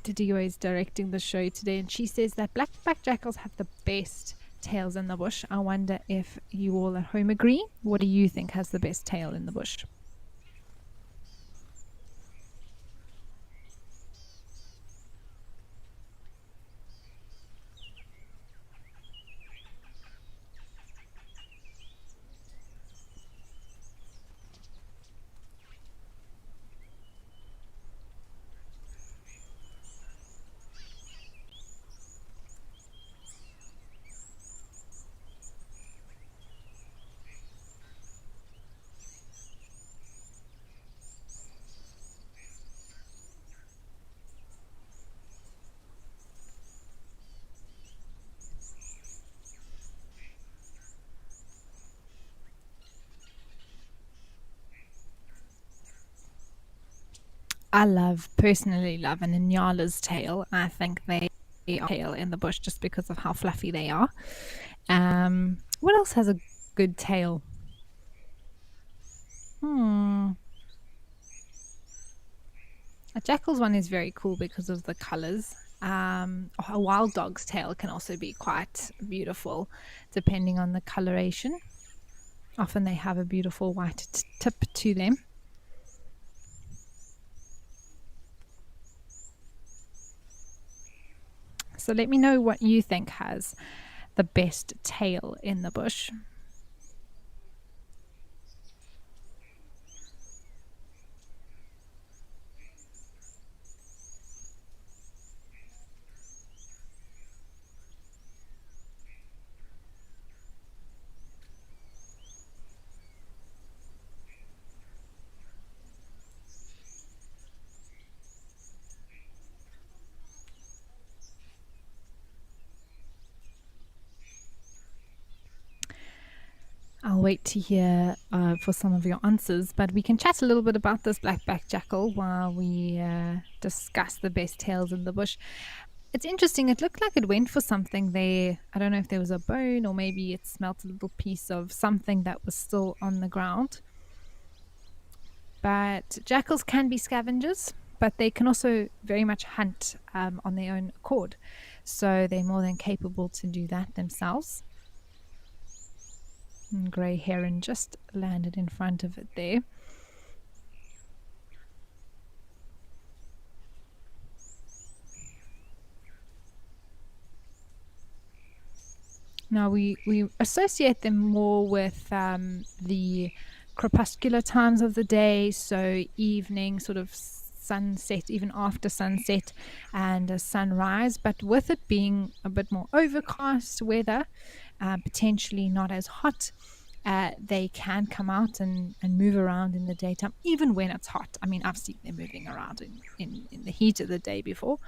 Didio is directing the show today, and she says that black-backed jackals have the best tails in the bush. I wonder if you all at home agree. What do you think has the best tail in the bush? I personally love an Inyala's tail. I think they are tail in the bush just because of how fluffy they are. What else has a good tail? A jackal's one is very cool because of the colors. A wild dog's tail can also be quite beautiful depending on the coloration. Often they have a beautiful white tip to them. So let me know what you think has the best tail in the bush. I'll wait to hear for some of your answers, but we can chat a little bit about this black-backed jackal while we discuss the best tails in the bush. It's interesting. It looked like it went for something there. I don't know if there was a bone or maybe it smelt a little piece of something that was still on the ground. But jackals can be scavengers, but they can also very much hunt on their own accord. So they're more than capable to do that themselves. And grey heron just landed in front of it there. Now we associate them more with the crepuscular times of the day, so evening, sort of sunset, even after sunset, and a sunrise. But with it being a bit more overcast weather, potentially not as hot, they can come out and move around in the daytime, even when it's hot. I mean, I've seen them moving around in the heat of the day before.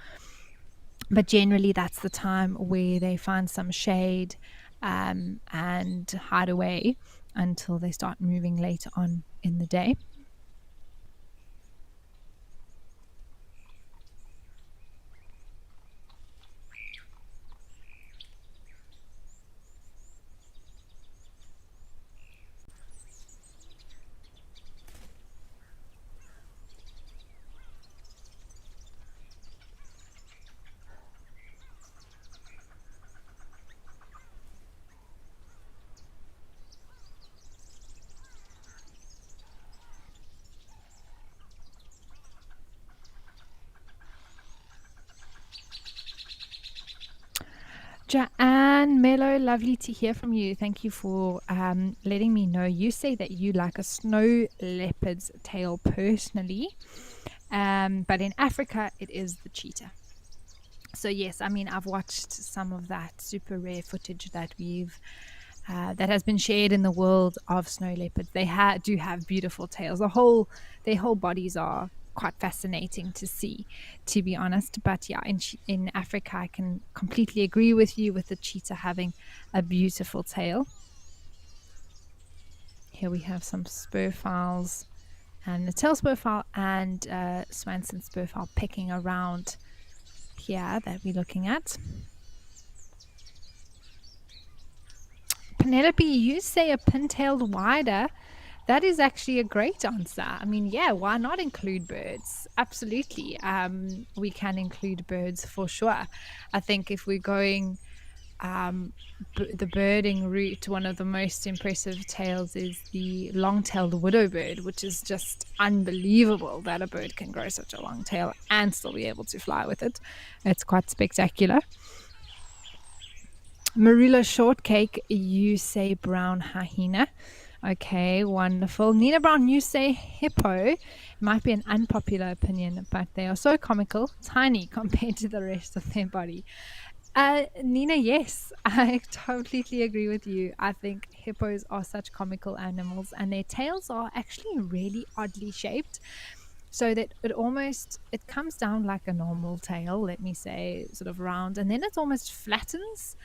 But generally, that's the time where they find some shade and hide away until they start moving later on in the day. Joanne Mello, lovely to hear from you. Thank you for letting me know. You say that you like a snow leopard's tail personally, but in Africa it is the cheetah. So yes, I mean, I've watched some of that super rare footage that that has been shared in the world of snow leopards. They do have beautiful tails. Their whole bodies are quite fascinating to see, to be honest. But yeah, in Africa, I can completely agree with you with the cheetah having a beautiful tail. Here we have some spurfowls, and the tail spurfowl and Swanson spurfowl pecking around here that we're looking at. Penelope, you say a pin-tailed wider. That is actually a great answer. I mean, yeah, why not include birds? Absolutely. We can include birds for sure. I think if we're going the birding route, one of the most impressive tails is the long-tailed widow bird, which is just unbelievable that a bird can grow such a long tail and still be able to fly with it. It's quite spectacular. Marula Shortcake, you say brown hyena. Okay, wonderful. Nina Brown, you say hippo. It might be an unpopular opinion, but they are so comical, tiny compared to the rest of their body. Nina, yes, I completely agree with you. I think hippos are such comical animals, and their tails are actually really oddly shaped, so that it comes down like a normal tail, let me say, sort of round, and then it almost flattens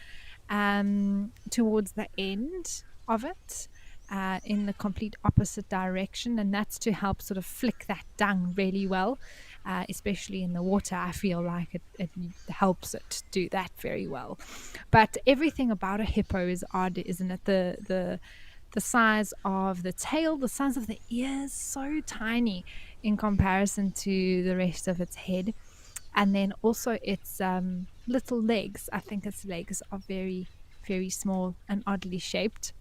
towards the end of it in the complete opposite direction, and that's to help sort of flick that dung really well, especially in the water. I feel like it helps it do that very well. But everything about a hippo is odd, isn't it? The size of the tail, the size of the ears, so tiny in comparison to the rest of its head. And then also its little legs. I think its legs are very, very small and oddly shaped.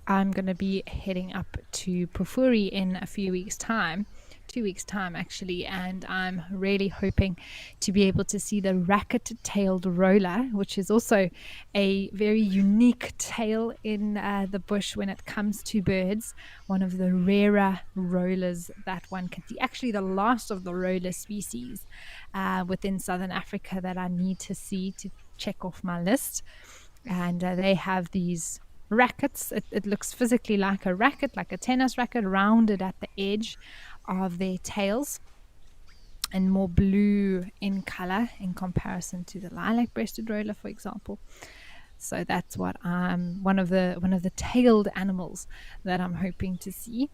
I'm going to be heading up to Pufuri in a few weeks' time 2 weeks time actually, and I'm really hoping to be able to see the racket-tailed roller, which is also a very unique tail in the bush when it comes to birds. One of the rarer rollers that one can see, actually the last of the roller species within Southern Africa that I need to see to check off my list. And they have these rackets. It looks physically like a racket, like a tennis racket, rounded at the edge of their tails and more blue in color in comparison to the lilac-breasted roller, for example. So that's what I'm one of the tailed animals that I'm hoping to see.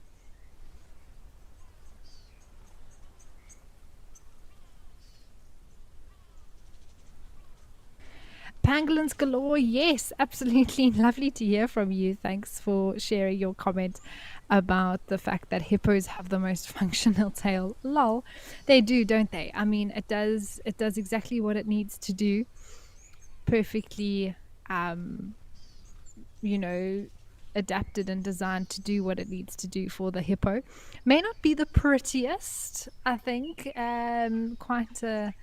Pangolins galore, yes, absolutely. Lovely to hear from you. Thanks for sharing your comment about the fact that hippos have the most functional tail. Lol. They do, don't they? I mean, it does exactly what it needs to do. Perfectly you know, adapted and designed to do what it needs to do for the hippo. May not be the prettiest, I think. Quite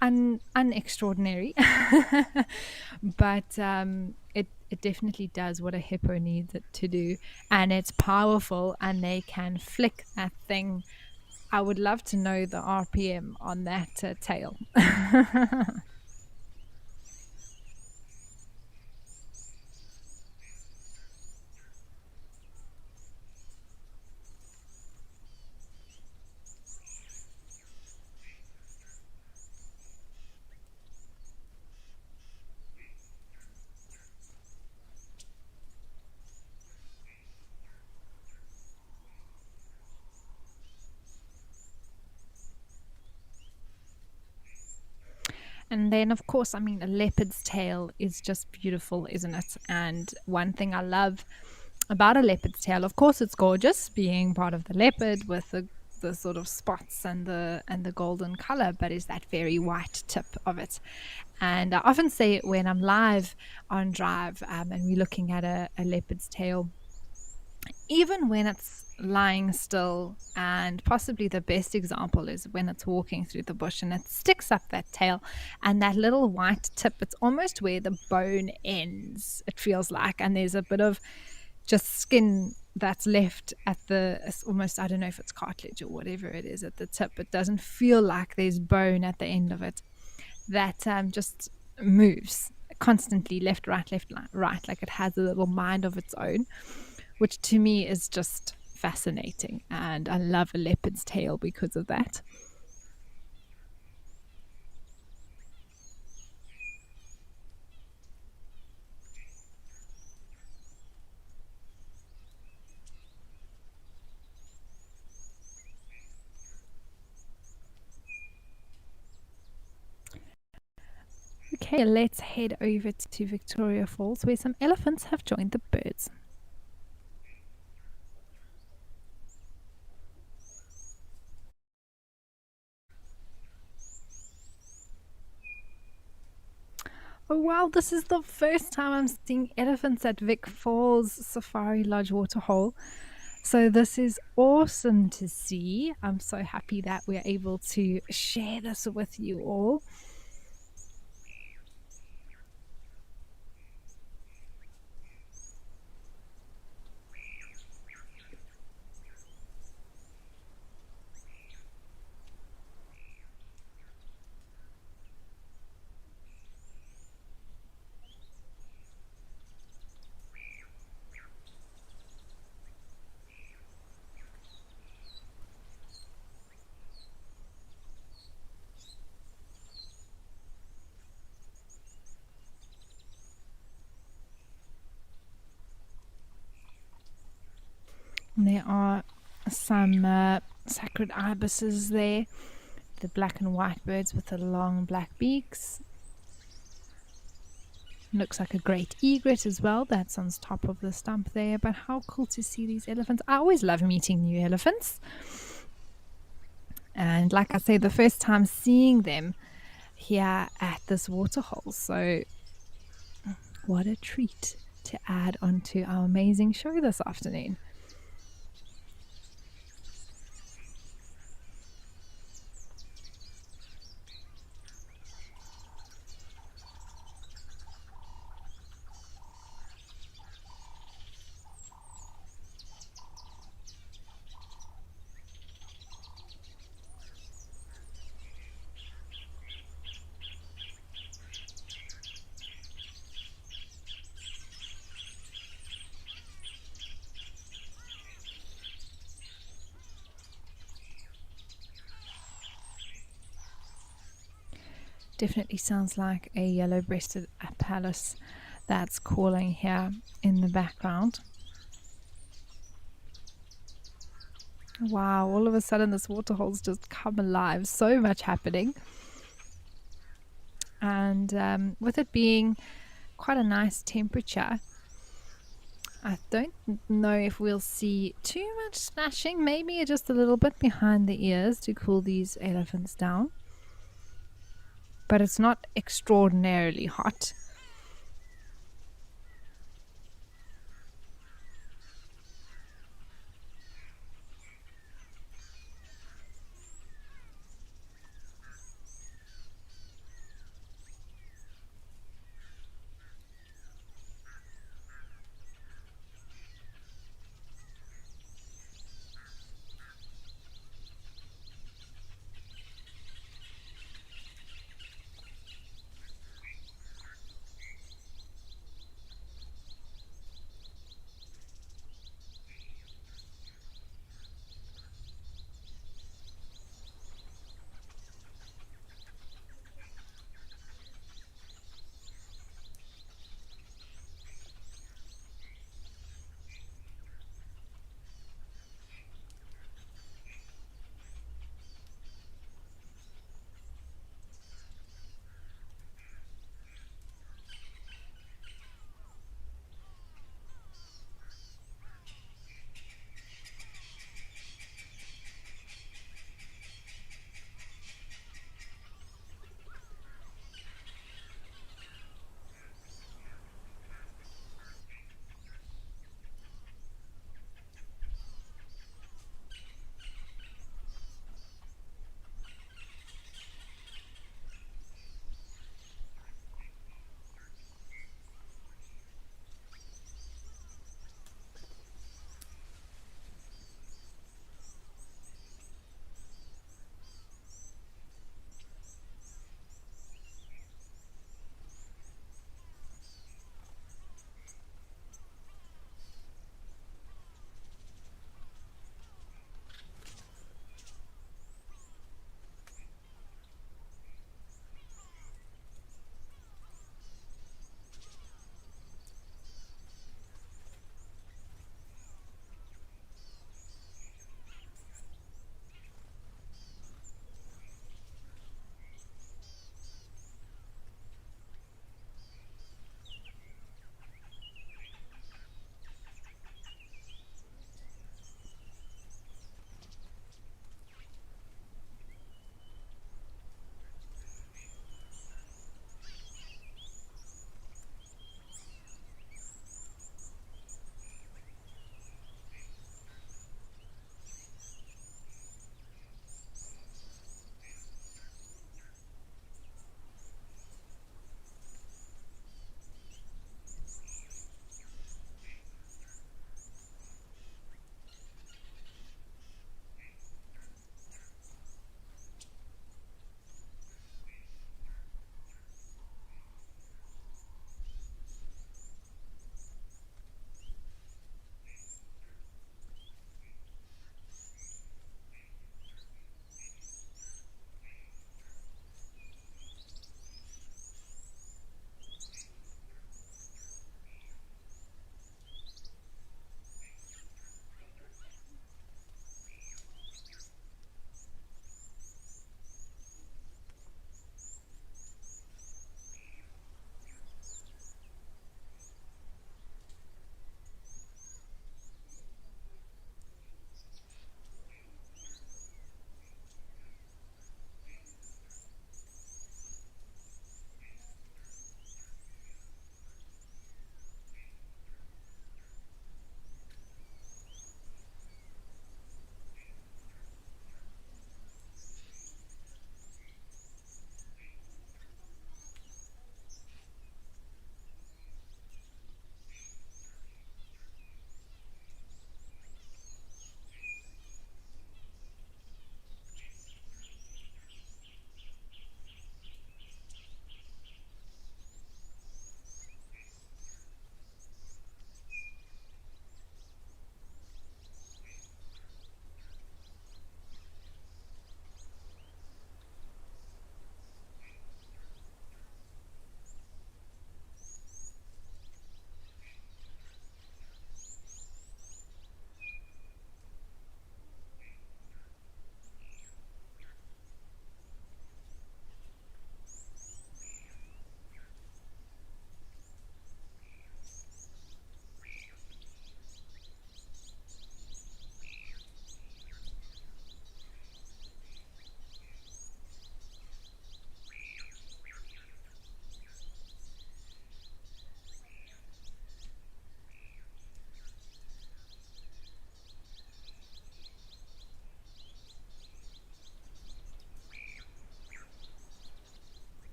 unextraordinary, but it definitely does what a hippo needs it to do, and it's powerful, and they can flick that thing. I would love to know the RPM on that tail. And then, of course, I mean, a leopard's tail is just beautiful, isn't it? And one thing I love about a leopard's tail, of course, it's gorgeous, being part of the leopard with the sort of spots and the golden color, but is that very white tip of it. And I often say it when I'm live on Drive, and we're looking at a leopard's tail, even when it's lying still, and possibly the best example is when it's walking through the bush and it sticks up that tail, and that little white tip, it's almost where the bone ends, it feels like, and there's a bit of just skin that's left at the, it's almost, I don't know if it's cartilage or whatever it is at the tip. It doesn't feel like there's bone at the end of it. That just moves constantly, left, right, like it has a little mind of its own, which to me is just fascinating. And I love a leopard's tail because of that. Okay, let's head over to Victoria Falls, where some elephants have joined the birds. Oh wow, this is the first time I'm seeing elephants at Vic Falls Safari Lodge Waterhole. So this is awesome to see. I'm so happy that we're able to share this with you all. And there are some sacred ibises there, the black and white birds with the long black beaks. Looks like a great egret as well, that's on top of the stump there. But how cool to see these elephants. I always love meeting new elephants, and like I say, the first time seeing them here at this waterhole, so what a treat to add onto our amazing show this afternoon. Definitely sounds like a yellow-breasted apalus that's calling here in the background. Wow, all of a sudden this waterhole's just come alive. So much happening. And with it being quite a nice temperature, I don't know if we'll see too much splashing. Maybe just a little bit behind the ears to cool these elephants down. But it's not extraordinarily hot.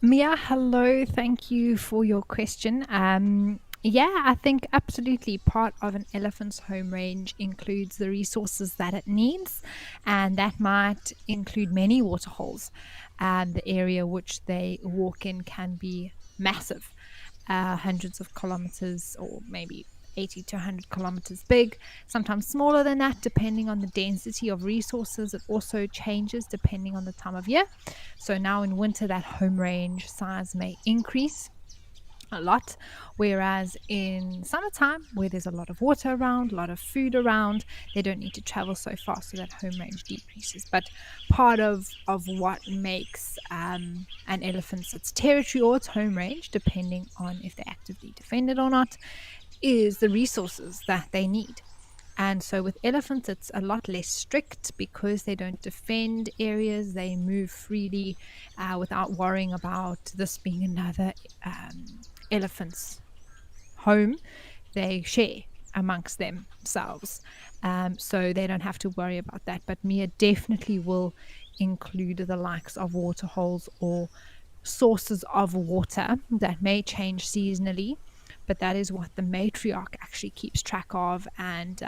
Mia, hello. Thank you for your question. Yeah, I think absolutely part of an elephant's home range includes the resources that it needs, and that might include many waterholes. The area which they walk in can be massive, hundreds of kilometers or maybe 80 to 100 kilometers big, sometimes smaller than that, depending on the density of resources. It also changes depending on the time of year. So now in winter, that home range size may increase a lot, whereas in summertime, where there's a lot of water around, a lot of food around, they don't need to travel so far, so that home range decreases. But part of what makes an elephant's its territory or its home range, depending on if they actively defend it or not, is the resources that they need. And so with elephants, it's a lot less strict because they don't defend areas. They move freely without worrying about this being another elephant's home. They share amongst themselves. So they don't have to worry about that. But Mia definitely will include the likes of water holes or sources of water that may change seasonally, but that is what the matriarch actually keeps track of. And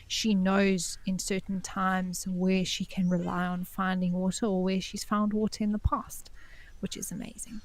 she knows in certain times where she can rely on finding water or where she's found water in the past, which is amazing.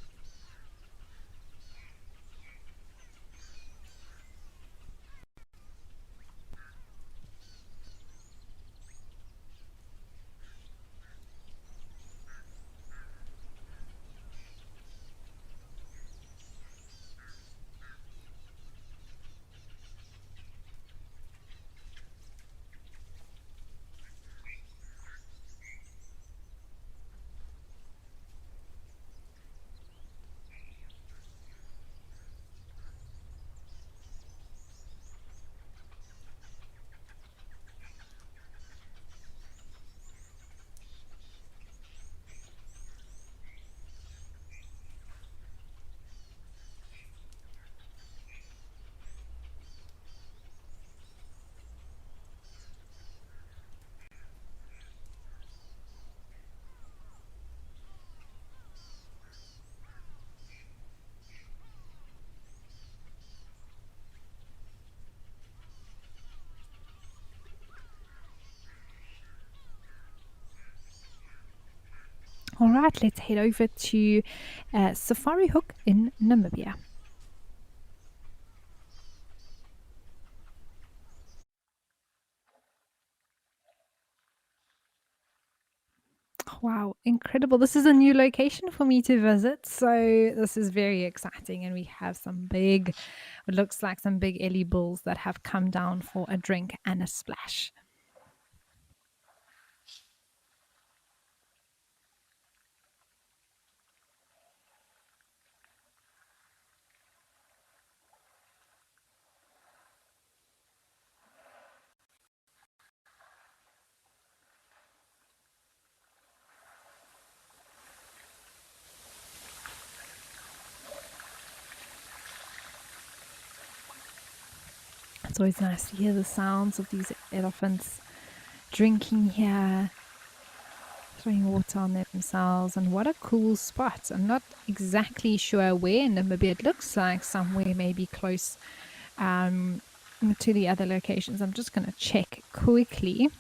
All right, let's head over to Safari Hook in Namibia. Wow, incredible. This is a new location for me to visit. So, this is very exciting. And we have some big, it looks like some big ellie bulls that have come down for a drink and a splash. It's always nice to hear the sounds of these elephants drinking here, throwing water on themselves. And what a cool spot. I'm not exactly sure where in Namibia. It looks like somewhere maybe close um, to the other locations. I'm just going to check quickly.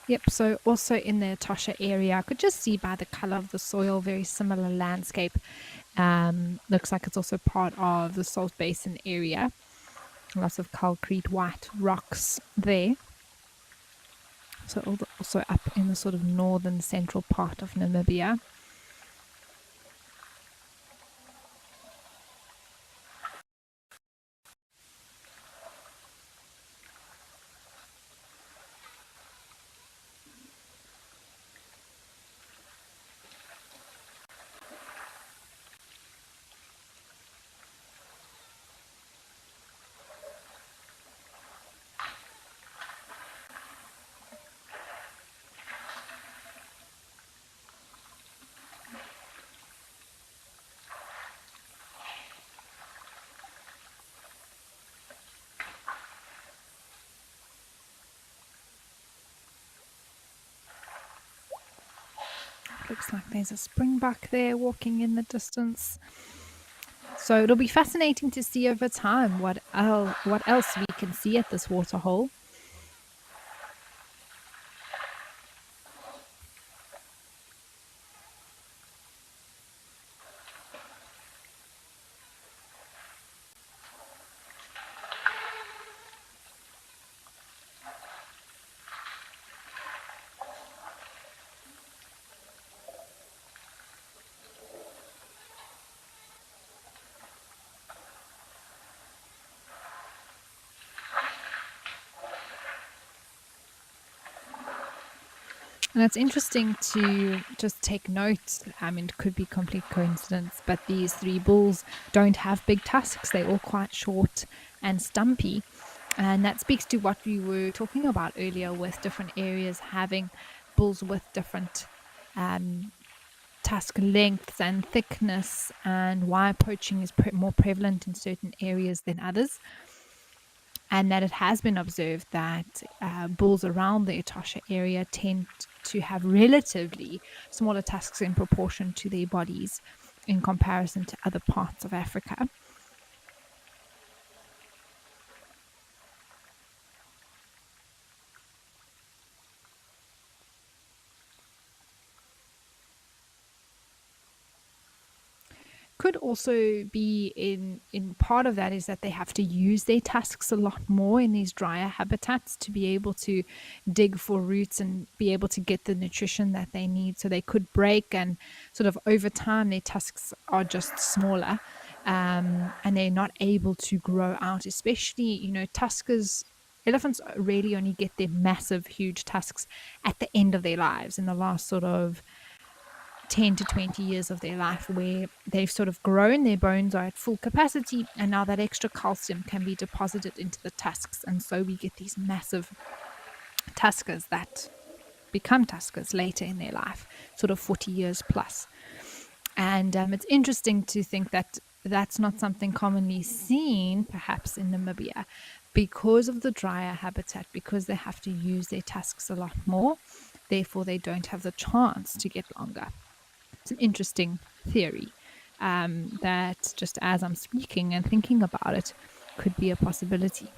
Yep, so also in the Etosha area, I could just see by the color of the soil, very similar landscape. Looks like it's also part of the Salt Basin area. Lots of concrete white rocks there. So also up in the sort of northern central part of Namibia. Looks like there's a springbuck there walking in the distance. So it'll be fascinating to see over time what else we can see at this waterhole. And it's interesting to just take note. I mean, it could be complete coincidence, but these three bulls don't have big tusks. They're all quite short and stumpy. And that speaks to what we were talking about earlier with different areas having bulls with different tusk lengths and thickness, and why poaching is more prevalent in certain areas than others. And that it has been observed that bulls around the Etosha area tend to have relatively smaller tusks in proportion to their bodies in comparison to other parts of Africa. Could also be in part of that is that they have to use their tusks a lot more in these drier habitats to be able to dig for roots and be able to get the nutrition that they need. So they could break, and sort of over time their tusks are just smaller, and they're not able to grow out, especially, tuskers. Elephants really only get their massive huge tusks at the end of their lives, in the last sort of 10 to 20 years of their life, where they've sort of grown, their bones are at full capacity, and now that extra calcium can be deposited into the tusks. And so we get these massive tuskers that become tuskers later in their life, sort of 40 years plus. And it's interesting to think that that's not something commonly seen, perhaps, in Namibia, because of the drier habitat, because they have to use their tusks a lot more. Therefore, they don't have the chance to get longer. It's an interesting theory that, just as I'm speaking and thinking about it, could be a possibility.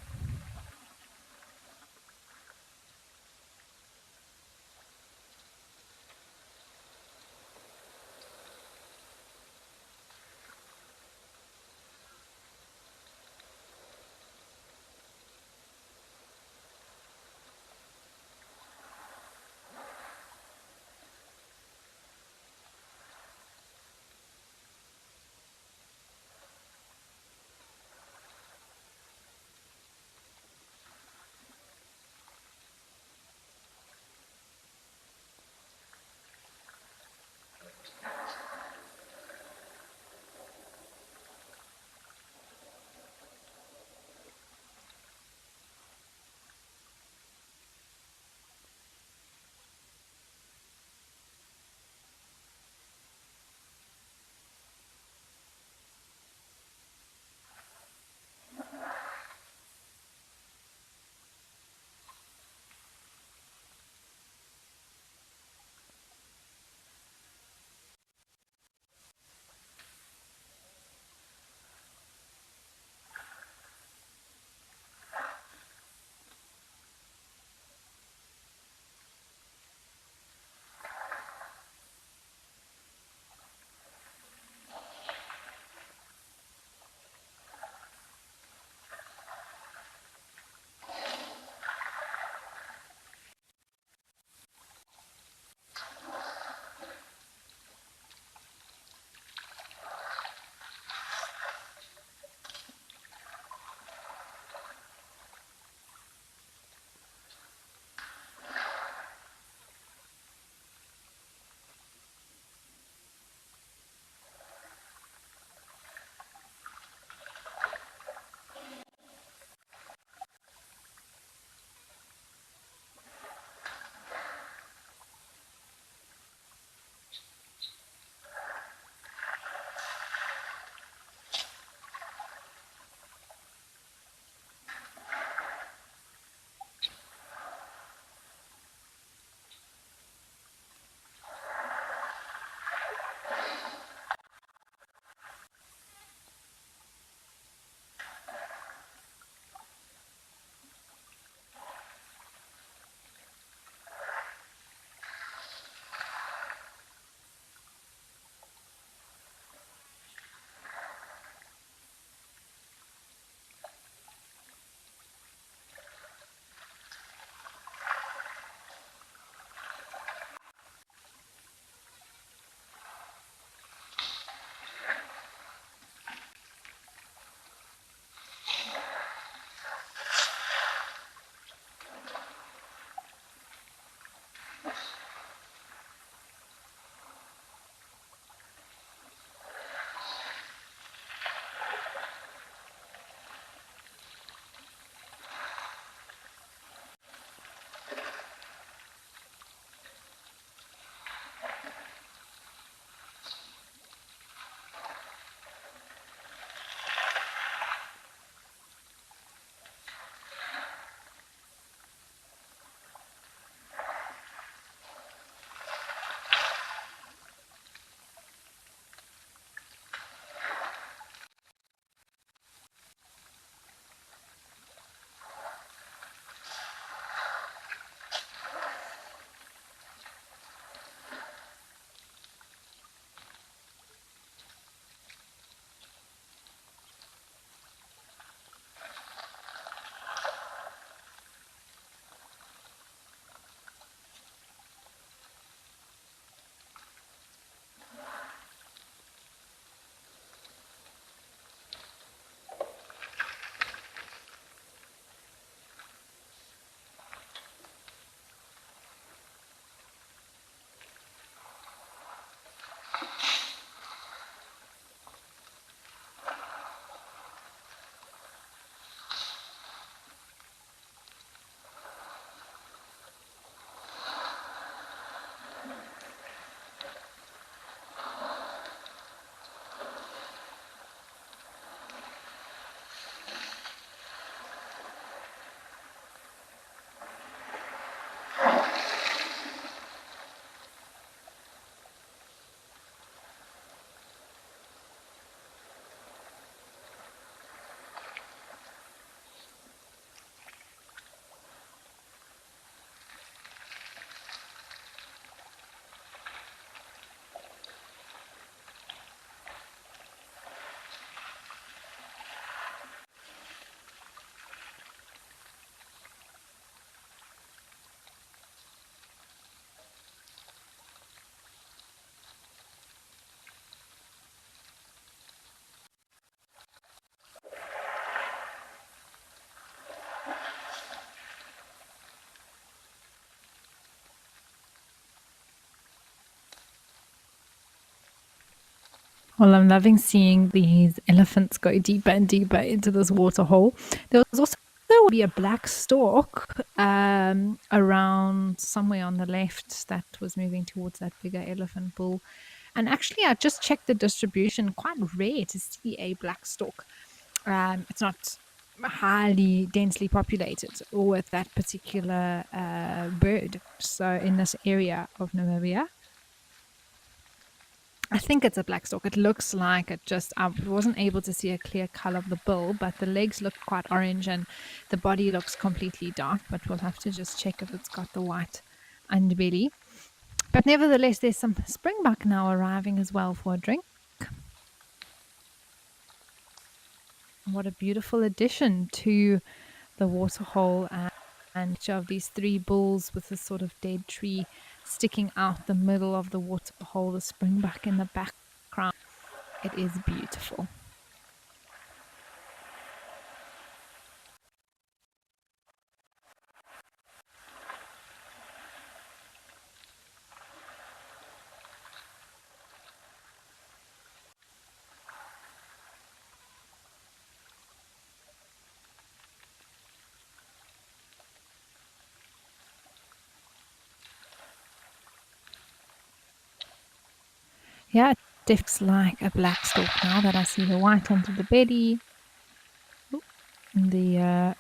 Well, I'm loving seeing these elephants go deeper and deeper into this water hole. There was also be a black stork around somewhere on the left that was moving towards that bigger elephant bull. And actually, I just checked the distribution. Quite rare to see a black stork. It's not highly densely populated with that particular bird. So in this area of Namibia, I think it's a black stork. It looks like it just, I wasn't able to see a clear color of the bill, but the legs look quite orange and the body looks completely dark, but we'll have to just check if it's got the white underbelly. But nevertheless, there's some springbuck now arriving as well for a drink. What a beautiful addition to the waterhole, and each of these three bulls with this sort of dead tree sticking out the middle of the waterhole, the springbuck in the background. It is beautiful. Yeah, it looks like a black stork now that I see the white under the belly, and the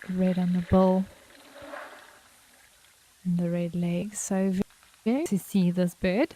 red on the bill, and the red legs. So very to see this bird.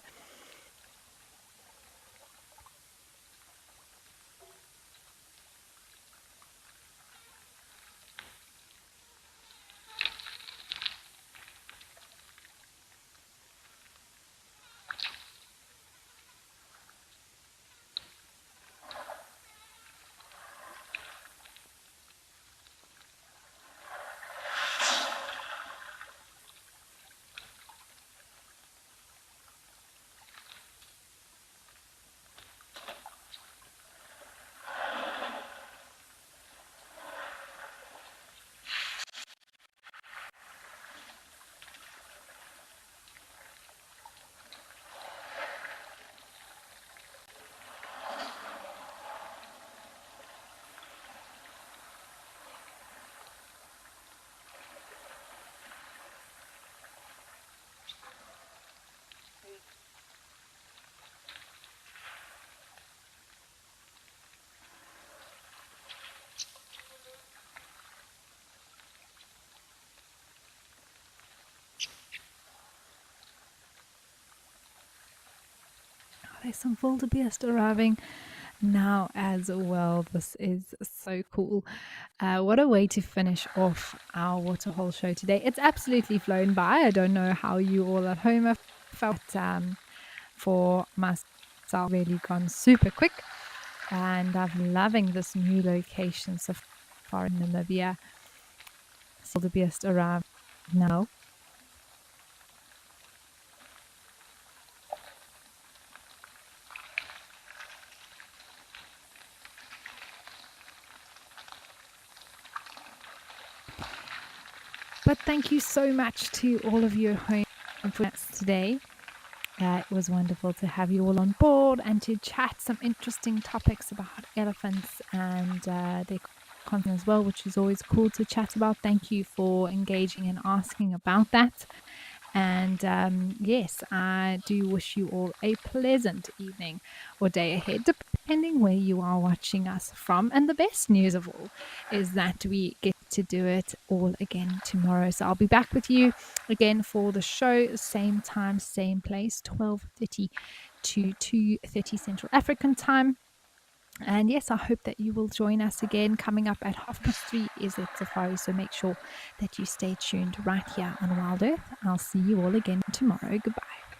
There's some wildebeest arriving now as well. This is so cool. What a way to finish off our waterhole show today. It's absolutely flown by. I don't know how you all at home have felt. For myself, really gone super quick, and I'm loving this new location so far in Namibia. Wildebeest arrived now. But thank you so much to all of you at home for us today. It was wonderful to have you all on board and to chat some interesting topics about elephants and their content as well, which is always cool to chat about. Thank you for engaging and asking about that. And yes, I do wish you all a pleasant evening or day ahead, depending where you are watching us from. And the best news of all is that we get to do it all again tomorrow. So I'll be back with you again for the show, same time, same place, 12:30 to 2:30 Central African time. And yes, I hope that you will join us again. Coming up at 3:30 is at Safari, so make sure that you stay tuned right here on Wild Earth. I'll see you all again tomorrow. Goodbye.